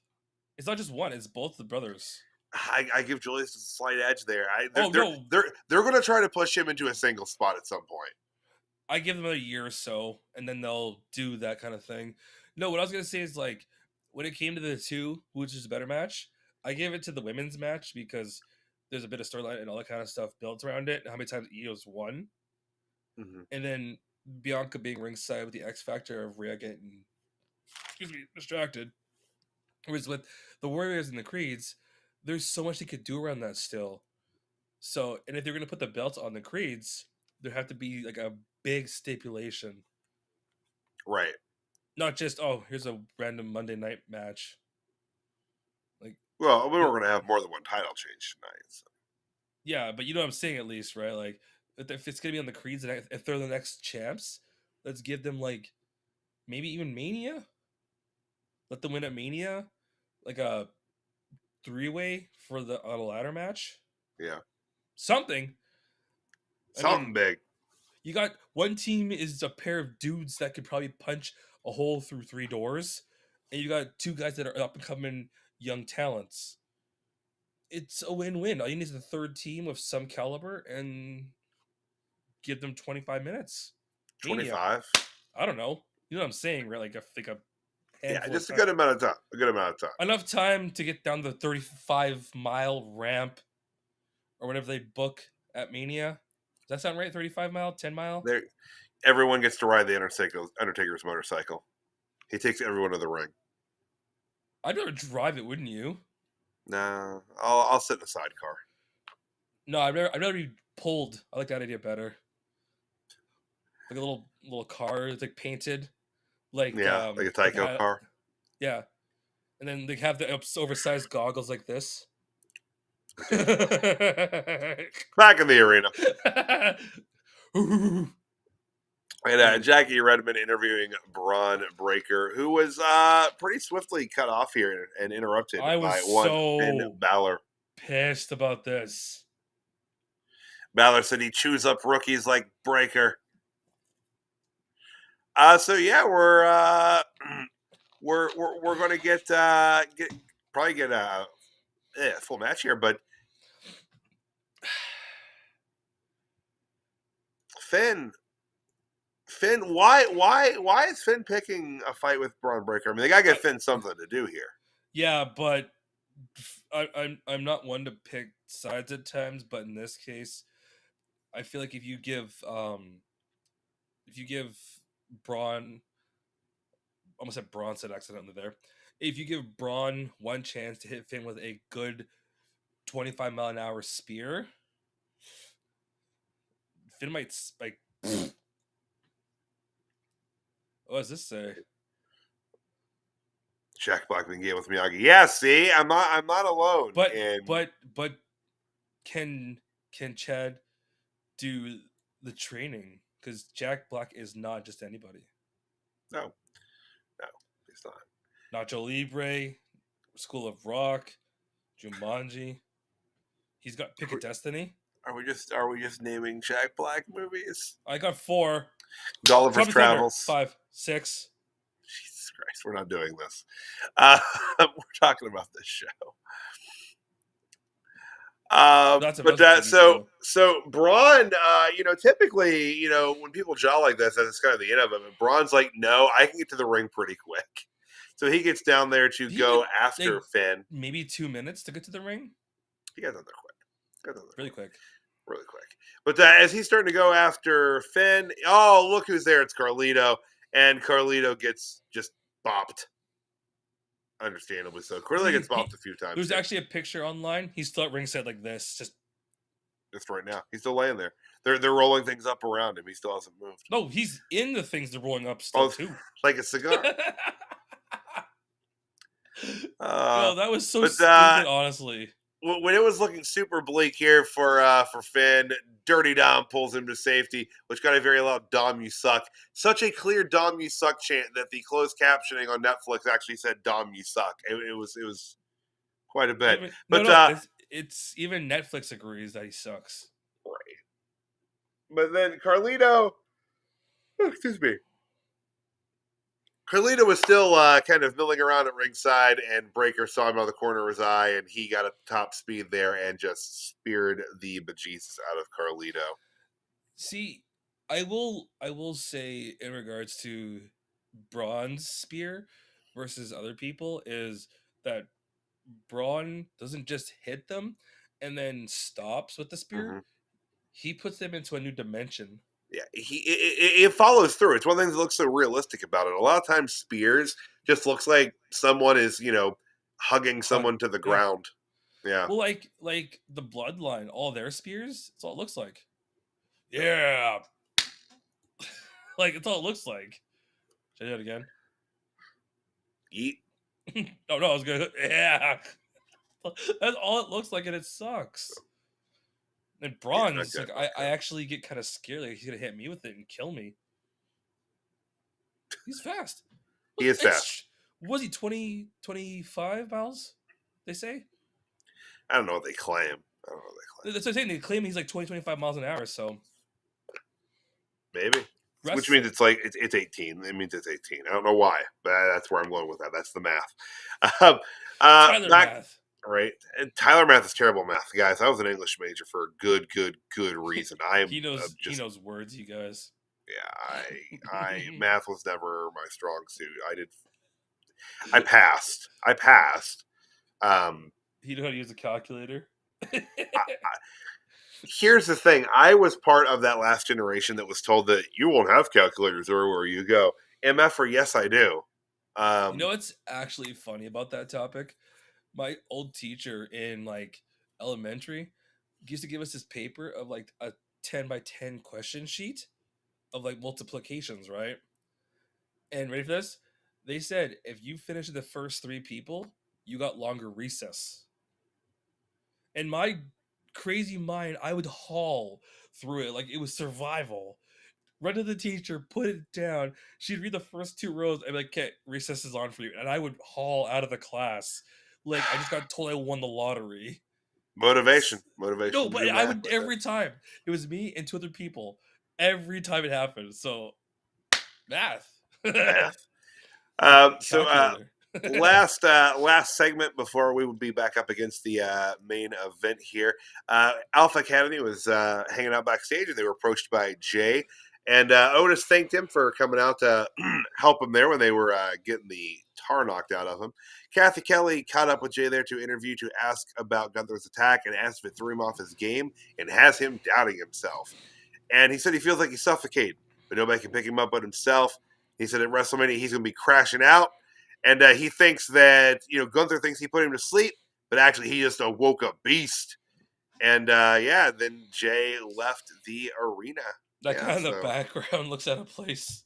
It's not just one. It's both the brothers. I give Julius a slight edge there. No. They're going to try to push him into a single spot at some point. I give them a year or so, and then they'll do that kind of thing. No, what I was gonna say is like when it came to the two, which is a better match, I gave it to the women's match because there's a bit of storyline and all that kind of stuff built around it. How many times Io's won, and then Bianca being ringside with the X factor of Rhea getting, distracted. Whereas with the Warriors and the Creeds, there's so much they could do around that still. So, and if they're gonna put the belts on the Creeds, there have to be like a big stipulation. Right. Not just, here's a random Monday night match. Like, well, we were going to have more than one title change tonight. So. Yeah, but you know what I'm saying at least, right? Like, if it's going to be on the Creeds and if they're the next champs, let's give them like maybe even Mania. Let them win at Mania, like a 3-way for the on a ladder match. Yeah. Something Big. You got one team is a pair of dudes that could probably punch a hole through 3 doors, and you got 2 guys that are up and coming young talents. It's a win-win. All you need is a third team of some caliber and give them 25 minutes. 25? I don't know. You know what I'm saying, right? Like just a good amount of time. A good amount of time. Enough time to get down the 35-mile ramp or whatever they book at Mania. Does that sound right? 35-mile, 10-mile? Everyone gets to ride the Undertaker's motorcycle. He takes everyone to the ring. I'd rather drive it, wouldn't you? Nah, I'll sit in a sidecar. No, I'd rather be pulled. I like that idea better. Like a little car, it's like painted, like like a Tyco car. Yeah, and then they have the oversized goggles like this. Back in the arena. And Jackie Redmond interviewing Braun Breaker, who was pretty swiftly cut off here and interrupted by Finn Balor. Pissed about this. Balor said he chews up rookies like Breaker. So yeah, we're going to get a full match here, but Finn, why is Finn picking a fight with Braun Breaker? I mean, they gotta get Finn something to do here. Yeah, but I'm not one to pick sides at times, but in this case, I feel like if you give Braun, almost said Braun said accidentally there. If you give Braun one chance to hit Finn with a good 25-mile-an-hour spear, Finn might like. What does this say? Jack Blackman game with Miyagi. Yeah, see, I'm not alone. But can Chad do the training? Because Jack Black is not just anybody. No, he's not. Nacho Libre, School of Rock, Jumanji. He's got Pick of Destiny. Are we just naming Jack Black movies? I got 4. Gulliver's Travels. 5, 6. Jesus Christ, we're not doing this. We're talking about this show. So Braun, typically, when people jaw like this, that's kind of the end of it. But Braun's like, no, I can get to the ring pretty quick. So he gets down there to go after Finn. Maybe 2 minutes to get to the ring? He got down there quick. Really quick. But as he's starting to go after Finn, look who's there. It's Carlito. And Carlito gets just bopped. Understandably so. Carlito gets bopped a few times. There's actually a picture online. He's still at ringside like this. Just right now. He's still laying there. They're rolling things up around him. He still hasn't moved. No, he's in the things they're rolling up still too. Like a cigar. No, that was so stupid, honestly. When it was looking super bleak here for Finn, Dirty Dom pulls him to safety, which got a very loud "Dom, you suck." Such a clear "Dom, you suck" chant that the closed captioning on Netflix actually said "Dom, you suck." It was quite a bit. It's even Netflix agrees that he sucks. Right. But then Carlito, excuse me. Carlito was still kind of milling around at ringside, and Breaker saw him out of the corner of his eye, and he got at top speed there and just speared the bejesus out of Carlito. See, I will say in regards to Braun's spear versus other people is that Braun doesn't just hit them and then stops with the spear. Mm-hmm. He puts them into a new dimension. Yeah, it follows through. It's one of the things that looks so realistic about it. A lot of times, spears just looks like someone is, hugging someone to the ground. Yeah. Well, like the Bloodline, all their spears, that's all it looks like. Yeah. Like, it's all it looks like. Should I do it again? Yeet. No, I was good. Yeah. That's all it looks like, and it sucks. And Braun's, I actually get kind of scared. Like, he's going to hit me with it and kill me. He's fast. He is fast. Was he 20, 25 miles, they say? I don't know what they claim. That's what I'm saying. They claim he's like 20, 25 miles an hour, so. Maybe. Which means it's like, it's 18. It means it's 18. I don't know why, but that's where I'm going with that. That's the math. Tyler math. Right. And Tyler math is terrible math. Guys, I was an English major for a good reason. He knows words, you guys. Yeah, I math was never my strong suit. I passed. He knew how to use a calculator. Here's the thing. I was part of that last generation that was told that you won't have calculators everywhere you go. MFer, yes, I do. You know what's actually funny about that topic? My old teacher in like elementary used to give us this paper of like a 10 by 10 question sheet of like multiplications, right? And ready for this? They said if you finish the first 3 people, you got longer recess. In my crazy mind, I would haul through it like it was survival. Run to the teacher, put it down. She'd read the first 2 rows. I'd be like, okay, recess is on for you. And I would haul out of the class. Like, I just got told I won the lottery. Motivation. No, but I would every time. It was me and 2 other people. Every time it happened. So, math. Last segment before we would be back up against the main event here. Alpha Academy was hanging out backstage, and they were approached by Jay. And Otis thanked him for coming out to help him there when they were getting the tar knocked out of him. Kathy Kelly caught up with Jay there to interview to ask about Gunther's attack and asked if it threw him off his game and has him doubting himself. And he said he feels like he's suffocated, but nobody can pick him up but himself. He said at WrestleMania he's going to be crashing out. And he thinks that, Gunther thinks he put him to sleep, but actually he just awoke a beast. And then Jay left the arena. That guy in the background looks out of place.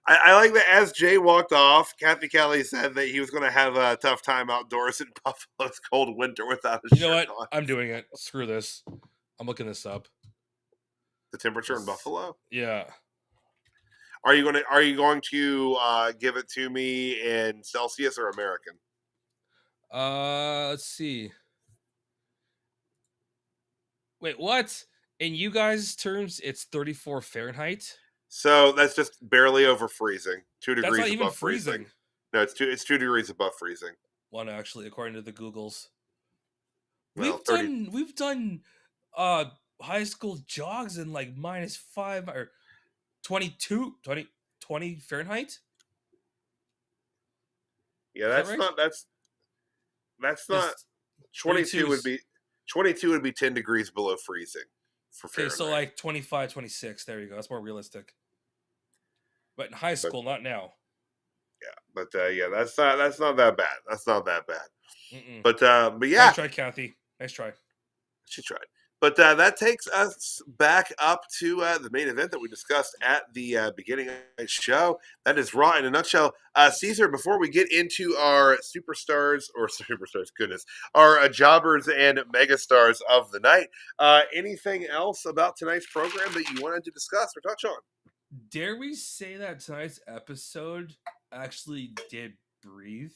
I like that as Jay walked off, Kathy Kelly said that he was going to have a tough time outdoors in Buffalo's cold winter without a shirt on. You know what? I'm doing it. Screw this. I'm looking this up. The temperature in Buffalo? Yeah. Are you going to give it to me in Celsius or American? Let's see. Wait, what? In you guys' terms, it's 34 Fahrenheit. So that's just barely over freezing. 2 degrees that's not above even freezing. No, it's 2 degrees above freezing. One actually, according to the Googles. Well, we've done high school jogs in like -5 or 22, 20 Fahrenheit. Yeah, that's not 22 would be 10 degrees below freezing for Fahrenheit. Okay, so like 25, 26. There you go. That's more realistic. But in high school, not now. Yeah, but that's not that bad. That's not that bad. Mm-mm. But yeah. Nice try, Kathy. Nice try. She tried. But that takes us back up to the main event that we discussed at the beginning of the show. That is Raw in a nutshell. Caesar, before we get into our our jobbers and megastars of the night, anything else about tonight's program that you wanted to discuss or touch on? Dare we say that tonight's episode actually did breathe?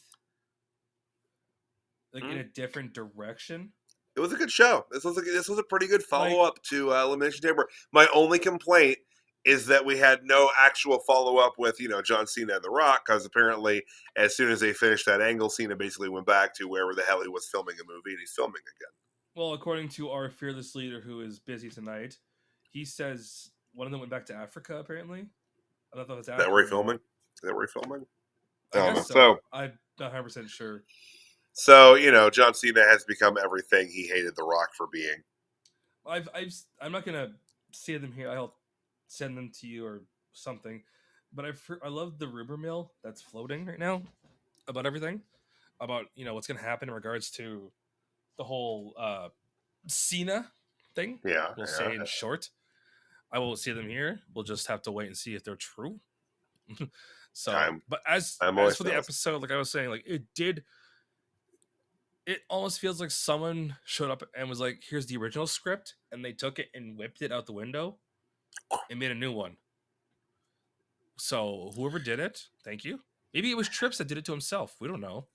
Like in a different direction? It was a good show. This was a pretty good follow-up to Elimination Chamber. My only complaint is that we had no actual follow-up with, John Cena and The Rock, because apparently as soon as they finished that angle, Cena basically went back to wherever the hell he was filming a movie, and he's filming again. Well, according to our fearless leader who is busy tonight, he says one of them went back to Africa, apparently. I don't know if that's Is that where he's filming? Is that where he's filming? I guess so. so. I'm not 100% sure. So, John Cena has become everything he hated The Rock for being. I'm not going to say them here. I'll send them to you or something. But I love the rumor mill that's floating right now about everything. About, what's going to happen in regards to the whole Cena thing. Yeah. We'll say in short. I won't see them here. We'll just have to wait and see if they're true. So, but as for the episode, like I was saying, like it almost feels like someone showed up and was like, here's the original script, and they took it and whipped it out the window and made a new one. So whoever did it, thank you. Maybe it was Trips that did it to himself. We don't know.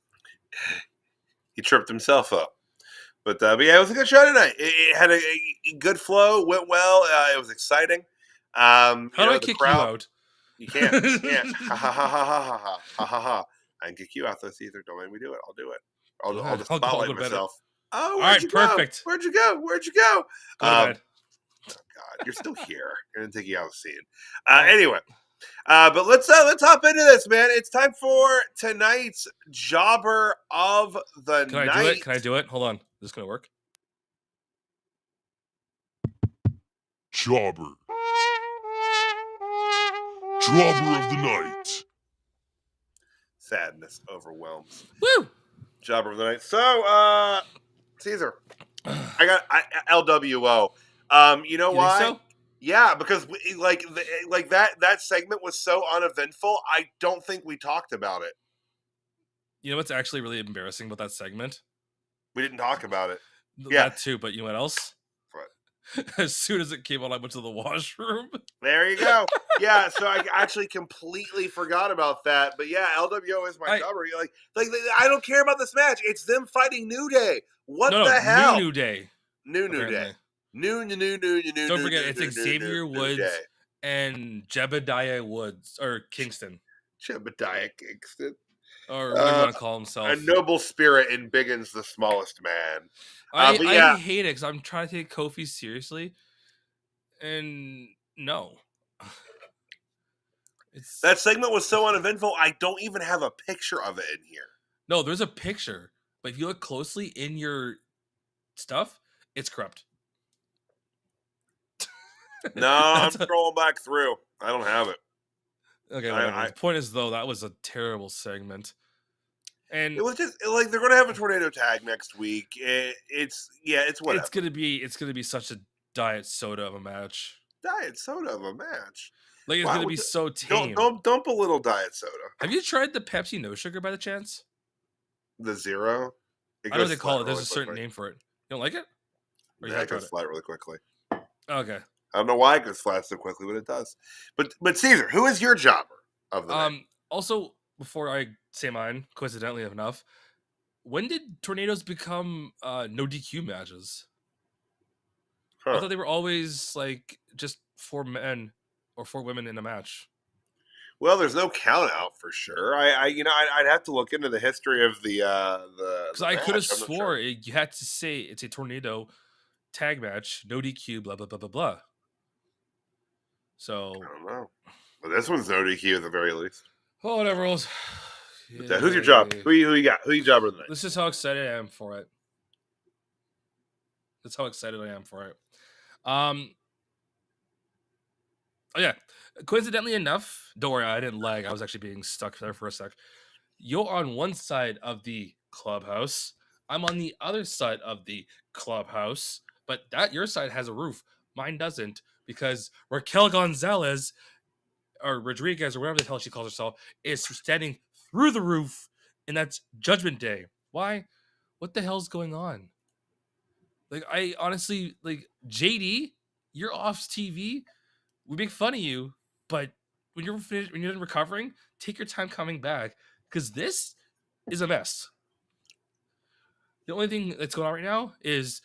He tripped himself up. But yeah, it was a good show tonight. It had a good flow, went well. It was exciting. How do I kick crowd, you out? You can't. You can't. Ha ha ha ha ha ha ha ha ha. I can kick you out though, Caesar. Don't make me do it. I'll do it. I'll just spotlight myself. Oh, where'd you perfect. Go? Where'd you go? Where'd you go? Go to bed. Oh God, you're still here. I'm gonna take you out of the scene. Anyway. But let's hop into this, man. It's time for tonight's Jobber of the Night. Can I do it? Hold on. Is this gonna work? Jobber of the Night. Sadness overwhelms. Woo! Jobber of the Night. So, Caesar, I got LWO. You know why? So? Yeah, because that segment was so uneventful. I don't think we talked about it. You know what's actually really embarrassing about that segment? We didn't talk about it. That too, but you know what else? What? As soon as it came on, I went to the washroom. There you go. Yeah, so I actually completely forgot about that. But yeah, LWO is my jobber. Like I don't care about this match. It's them fighting New Day. What the hell? New Day. New Day. New. Don't forget, it's Xavier Woods and Jebediah Woods or Kingston. Jebediah Kingston, or whatever you want to call himself. A noble spirit in Biggins, the smallest man. I hate it because I'm trying to take Kofi seriously, and no. That segment was so uneventful. I don't even have a picture of it in here. No, there's a picture, but if you look closely in your stuff, it's corrupt. No, I'm scrolling back through. I don't have it. Okay, the point is, though, that was a terrible segment. And it was just like they're gonna have a tornado tag next week. It's whatever. It's gonna be such a diet soda of a match. Diet soda of a match. Like it's gonna be so tame. Don't belittle diet soda. Have you tried the Pepsi No Sugar by the chance? The Zero. I don't know what they call it. There's a certain name for it. You don't like it? Or it goes flat really quickly. Okay. I don't know why it goes flat so quickly, but it does. But Caesar, who is your jobber of the night? Also, before I say mine, coincidentally enough, when did tornadoes become no DQ matches? I thought they were always like just 4 men or 4 women in a match. Well, there's no count out for sure. I'd have to look into the history of the because I could have swore you had to say it's a tornado tag match, no DQ, blah blah blah blah blah. So I don't know, but this one's no DQ at the very least. Oh, whatever else. Yeah. Who's your job? Who you got? Who you jobber of the night? This is how excited I am for it. That's how excited I am for it. Oh yeah. Coincidentally enough, don't worry, I didn't lag. I was actually being stuck there for a sec. You're on one side of the clubhouse. I'm on the other side of the clubhouse. But your side has a roof. Mine doesn't, because Raquel Gonzalez, or Rodriguez, or whatever the hell she calls herself, is standing through the roof, and that's Judgment Day. Why? What the hell's going on? Like, I honestly, like, JD, you're off TV. We make fun of you, but when you're finished, when you're done recovering, take your time coming back, because this is a mess. The only thing that's going on right now is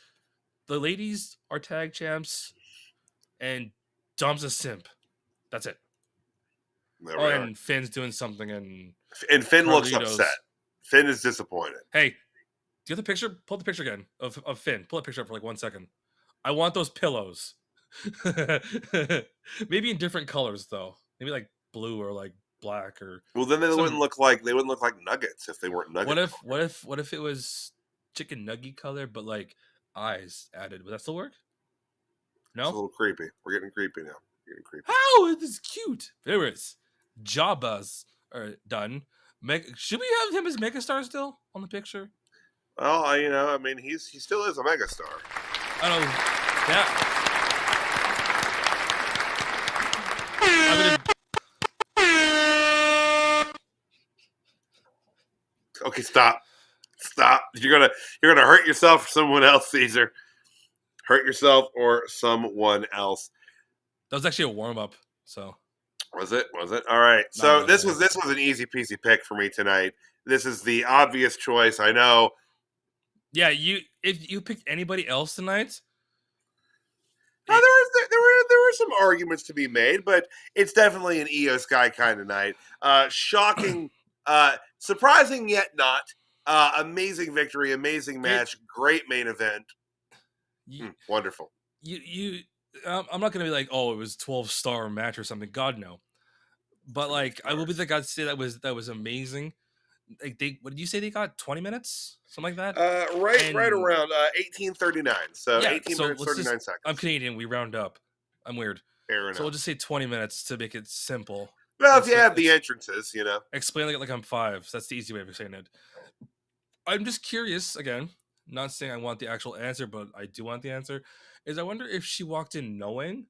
the ladies are tag champs, and Dom's a simp. That's it. There Oh, we are. and Finn's doing something, and Finn looks Carlito's- upset. Finn is disappointed. Hey, do you have the picture? Pull the picture again of Finn. Pull the picture up for like 1 second. I want those pillows. Maybe in different colors though. Maybe like blue or like black or. Well, then they wouldn't look like nuggets if they weren't nuggets. What if it was chicken nugget color but like eyes added? Would that still work? No. It's a little creepy. We're getting creepy now. How? It is cute. There is Jabba's done. Should we have him as megastar still on the picture? Well, I mean, he still is a megastar. I don't know. Yeah. Okay, stop. You're gonna hurt yourself or someone else, Caesar. Hurt yourself or someone else. That was actually a warm up. So was it? All right. So No, this was an easy peasy pick for me tonight. This is the obvious choice. I know. Yeah, if you picked anybody else tonight. There were some arguments to be made, but it's definitely an Io Sky kind of night. Shocking, surprising yet not. Amazing victory, amazing match, great main event. Wonderful. I'm not gonna be like, oh, it was 12-star match or something. God no. But like, I will be the guy to say that was amazing. Like what did you say they got 20 minutes, something like that? Right around 18:39. So yeah, 18 minutes 39 seconds. I'm Canadian. We round up. I'm weird. Fair enough. So we'll just say 20 minutes to make it simple. Well, if you have the entrances, explain like I'm 5. So that's the easy way of saying it. I'm just curious again. Not saying I want the actual answer, but I do want the answer. Is I wonder if she walked in knowing,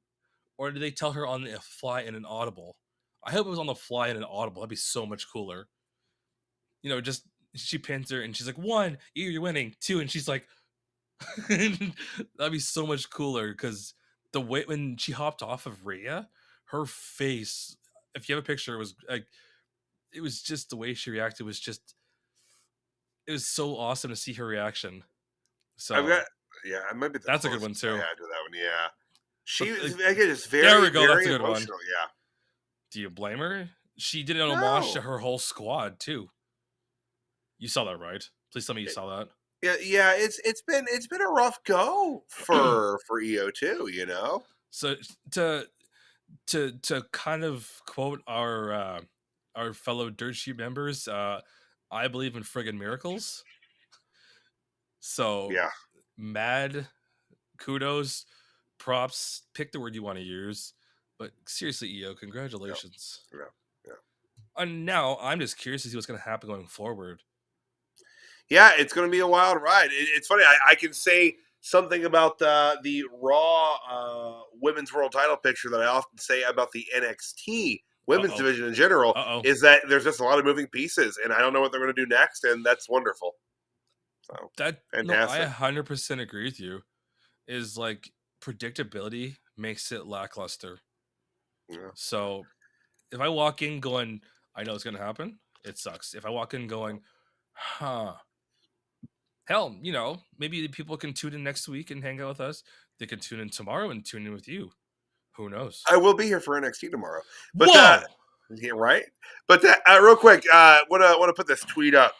or did they tell her on the fly in an audible? I hope it was on the fly in an audible. That'd be so much cooler. Just she pins her and she's like, 1, you're winning. 2, and she's like, that'd be so much cooler because the way when she hopped off of Rhea, her face. If you have a picture, it was like, it was just the way she reacted was just. It was so awesome to see her reaction. So I might be. That's a good one too. I had to that one, yeah. She was just very. There we go. Very that's a good emotional. one. Yeah. Do you blame her? She did an homage to her whole squad too. You saw that, right? Please tell me you saw that. Yeah. It's been a rough go for Io too. So to kind of quote our fellow Dirt Sheet members, I believe in friggin' miracles. So yeah, mad kudos, props, pick the word you want to use. But seriously, Io, congratulations. Yeah. And now I'm just curious to see what's going to happen going forward. Yeah, it's going to be a wild ride. It's funny. I can say something about the Raw Women's World Title picture that I often say about the NXT Women's division in general is that there's just a lot of moving pieces, and I don't know what they're going to do next, and that's wonderful. So fantastic. No, I 100% agree with you. Is like predictability makes it lackluster. Yeah. So if I walk in going, I know it's going to happen, it sucks. If I walk in going, hell, maybe people can tune in next week and hang out with us. They can tune in tomorrow and tune in with you. Who knows? I will be here for NXT tomorrow. But Whoa! Yeah, right. But real quick, want to put this tweet up.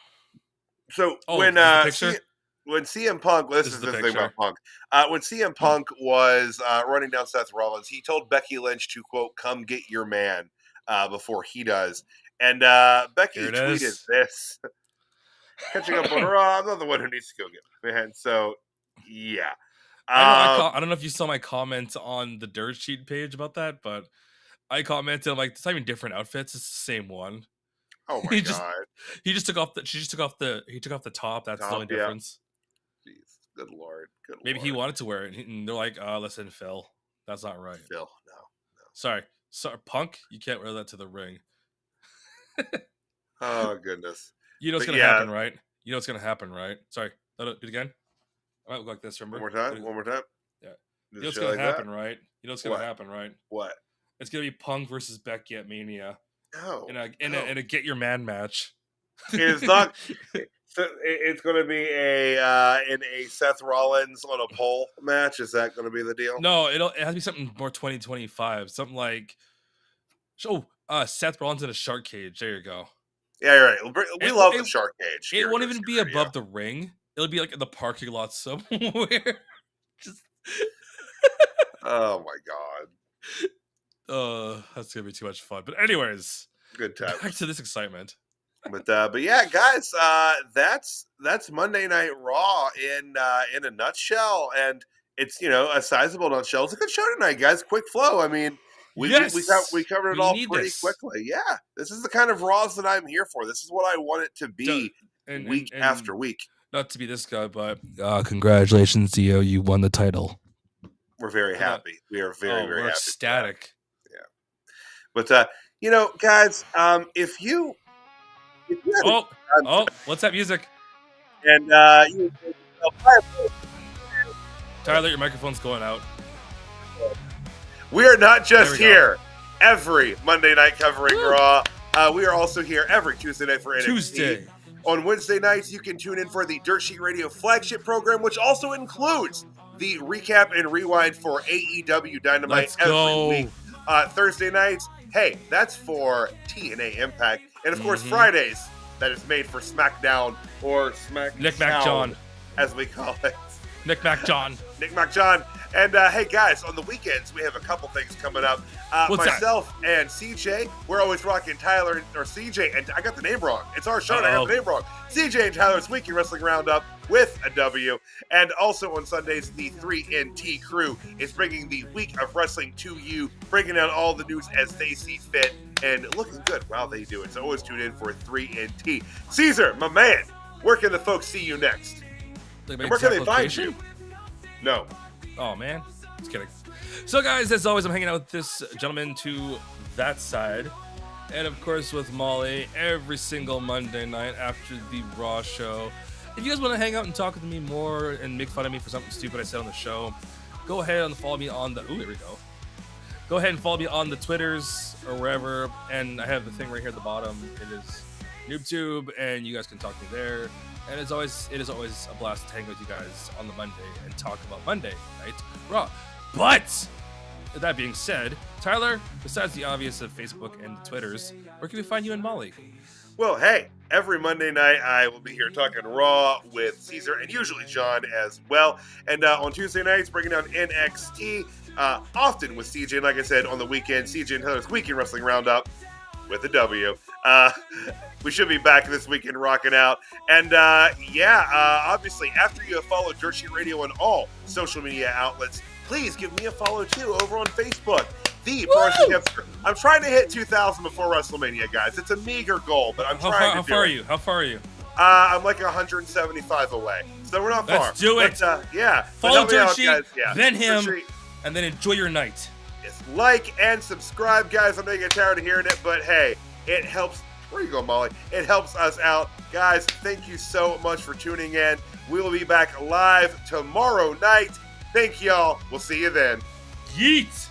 So when CM Punk, this is the thing about Punk. When CM Punk was running down Seth Rollins, he told Becky Lynch to quote, "Come get your man," before he does. And Becky tweeted this. Catching up on Raw, I'm not the one who needs to go get man. So yeah. I don't know if you saw my comment on the Dirt Sheet page about that, but I commented, I'm like, it's not even different outfits, it's the same one. Oh my god. He took off the top, that's the only difference. Jeez, good lord. Maybe he wanted to wear it, and they're like, listen, Phil, that's not right. Phil, no. Sorry, Punk, you can't wear that to the ring. Oh goodness. You know what's gonna happen, right? Sorry, do it again. All right, we'll go like this, remember? One more time? Yeah. You know what's gonna happen, right? Happen, right? What? It's gonna be Punk versus Becky at Mania. No. In a Get Your Man match. It's not. It's going to be in a Seth Rollins on a pole match. Is that going to be the deal? No, it has to be something more 2025. Something like Seth Rollins in a shark cage. There you go. Yeah, you're right. We love the shark cage. It won't even be above the ring. It'll be like in the parking lot somewhere. Just. Oh my god. That's gonna be too much fun. But anyways, good time. Back to this excitement. But yeah, guys, that's Monday Night Raw in a nutshell, and it's a sizable nutshell. It's a good show tonight, guys. Quick flow. I mean, we covered it all pretty quickly. Yeah, this is the kind of Raws that I'm here for. This is what I want it to be week after week. Not to be this guy, but congratulations, Dio. You won the title. We're very happy. We are very happy. Ecstatic. Yeah. But guys, if you what's that music? And Tyler, your microphone's going out. We are not just here every Monday night covering Raw. We are also here every Tuesday night for NXT. Tuesday. On Wednesday nights, you can tune in for the Dirt Sheet Radio flagship program, which also includes the recap and rewind for AEW Dynamite every week. Thursday nights, hey, that's for TNA Impact. And of course, Fridays, that is made for SmackDown or SmackDown, Nick Mac John, as we call it. Nick Mac John. And hey guys, on the weekends we have a couple things coming up. Myself and CJ, we're always rocking Tyler or CJ, and I got the name wrong. It's our show, and I got the name wrong. CJ and Tyler's Weekly Wrestling Roundup with a W. And also on Sundays, the 3NT crew is bringing the week of wrestling to you, breaking down all the news as they see fit, and looking good while they do it. So always tune in for 3NT. Caesar, my man, where can the folks see you next? Where can they find you? No. Oh, man. Just kidding. So, guys, as always, I'm hanging out with this gentleman to that side. And, of course, with Molly every single Monday night after the Raw show. If you guys want to hang out and talk with me more and make fun of me for something stupid I said on the show, go ahead and follow me on the... Ooh, there we go. Go ahead and follow me on the Twitters or wherever. And I have the thing right here at the bottom. It is NoobTube, and you guys can talk to me there. And it is always a blast to hang with you guys on the Monday and talk about Monday Night Raw. But that being said, Tyler, besides the obvious of Facebook and Twitters, where can we find you and Molly? Well, hey, every Monday night I will be here talking Raw with Caesar and usually John as well. And on Tuesday nights, bringing down NXT, often with CJ. And like I said, on the weekend, CJ and Tyler's Weekend Wrestling Roundup with a W. We should be back this weekend rocking out. And obviously, after you have followed Dirt Sheet Radio on all social media outlets, please give me a follow too over on Facebook. I'm trying to hit 2,000 before WrestleMania, guys. It's a meager goal, but I'm trying to do it. How far are you? I'm like 175 away, so we're not far. Let's do it. But, follow Dirt Sheet, then him, and then enjoy your night. Yes, like and subscribe, guys. I'm gonna get tired of hearing it, but hey, it helps. Where you go, Molly? It helps us out. Guys, thank you so much for tuning in. We will be back live tomorrow night. Thank y'all. We'll see you then. Yeet!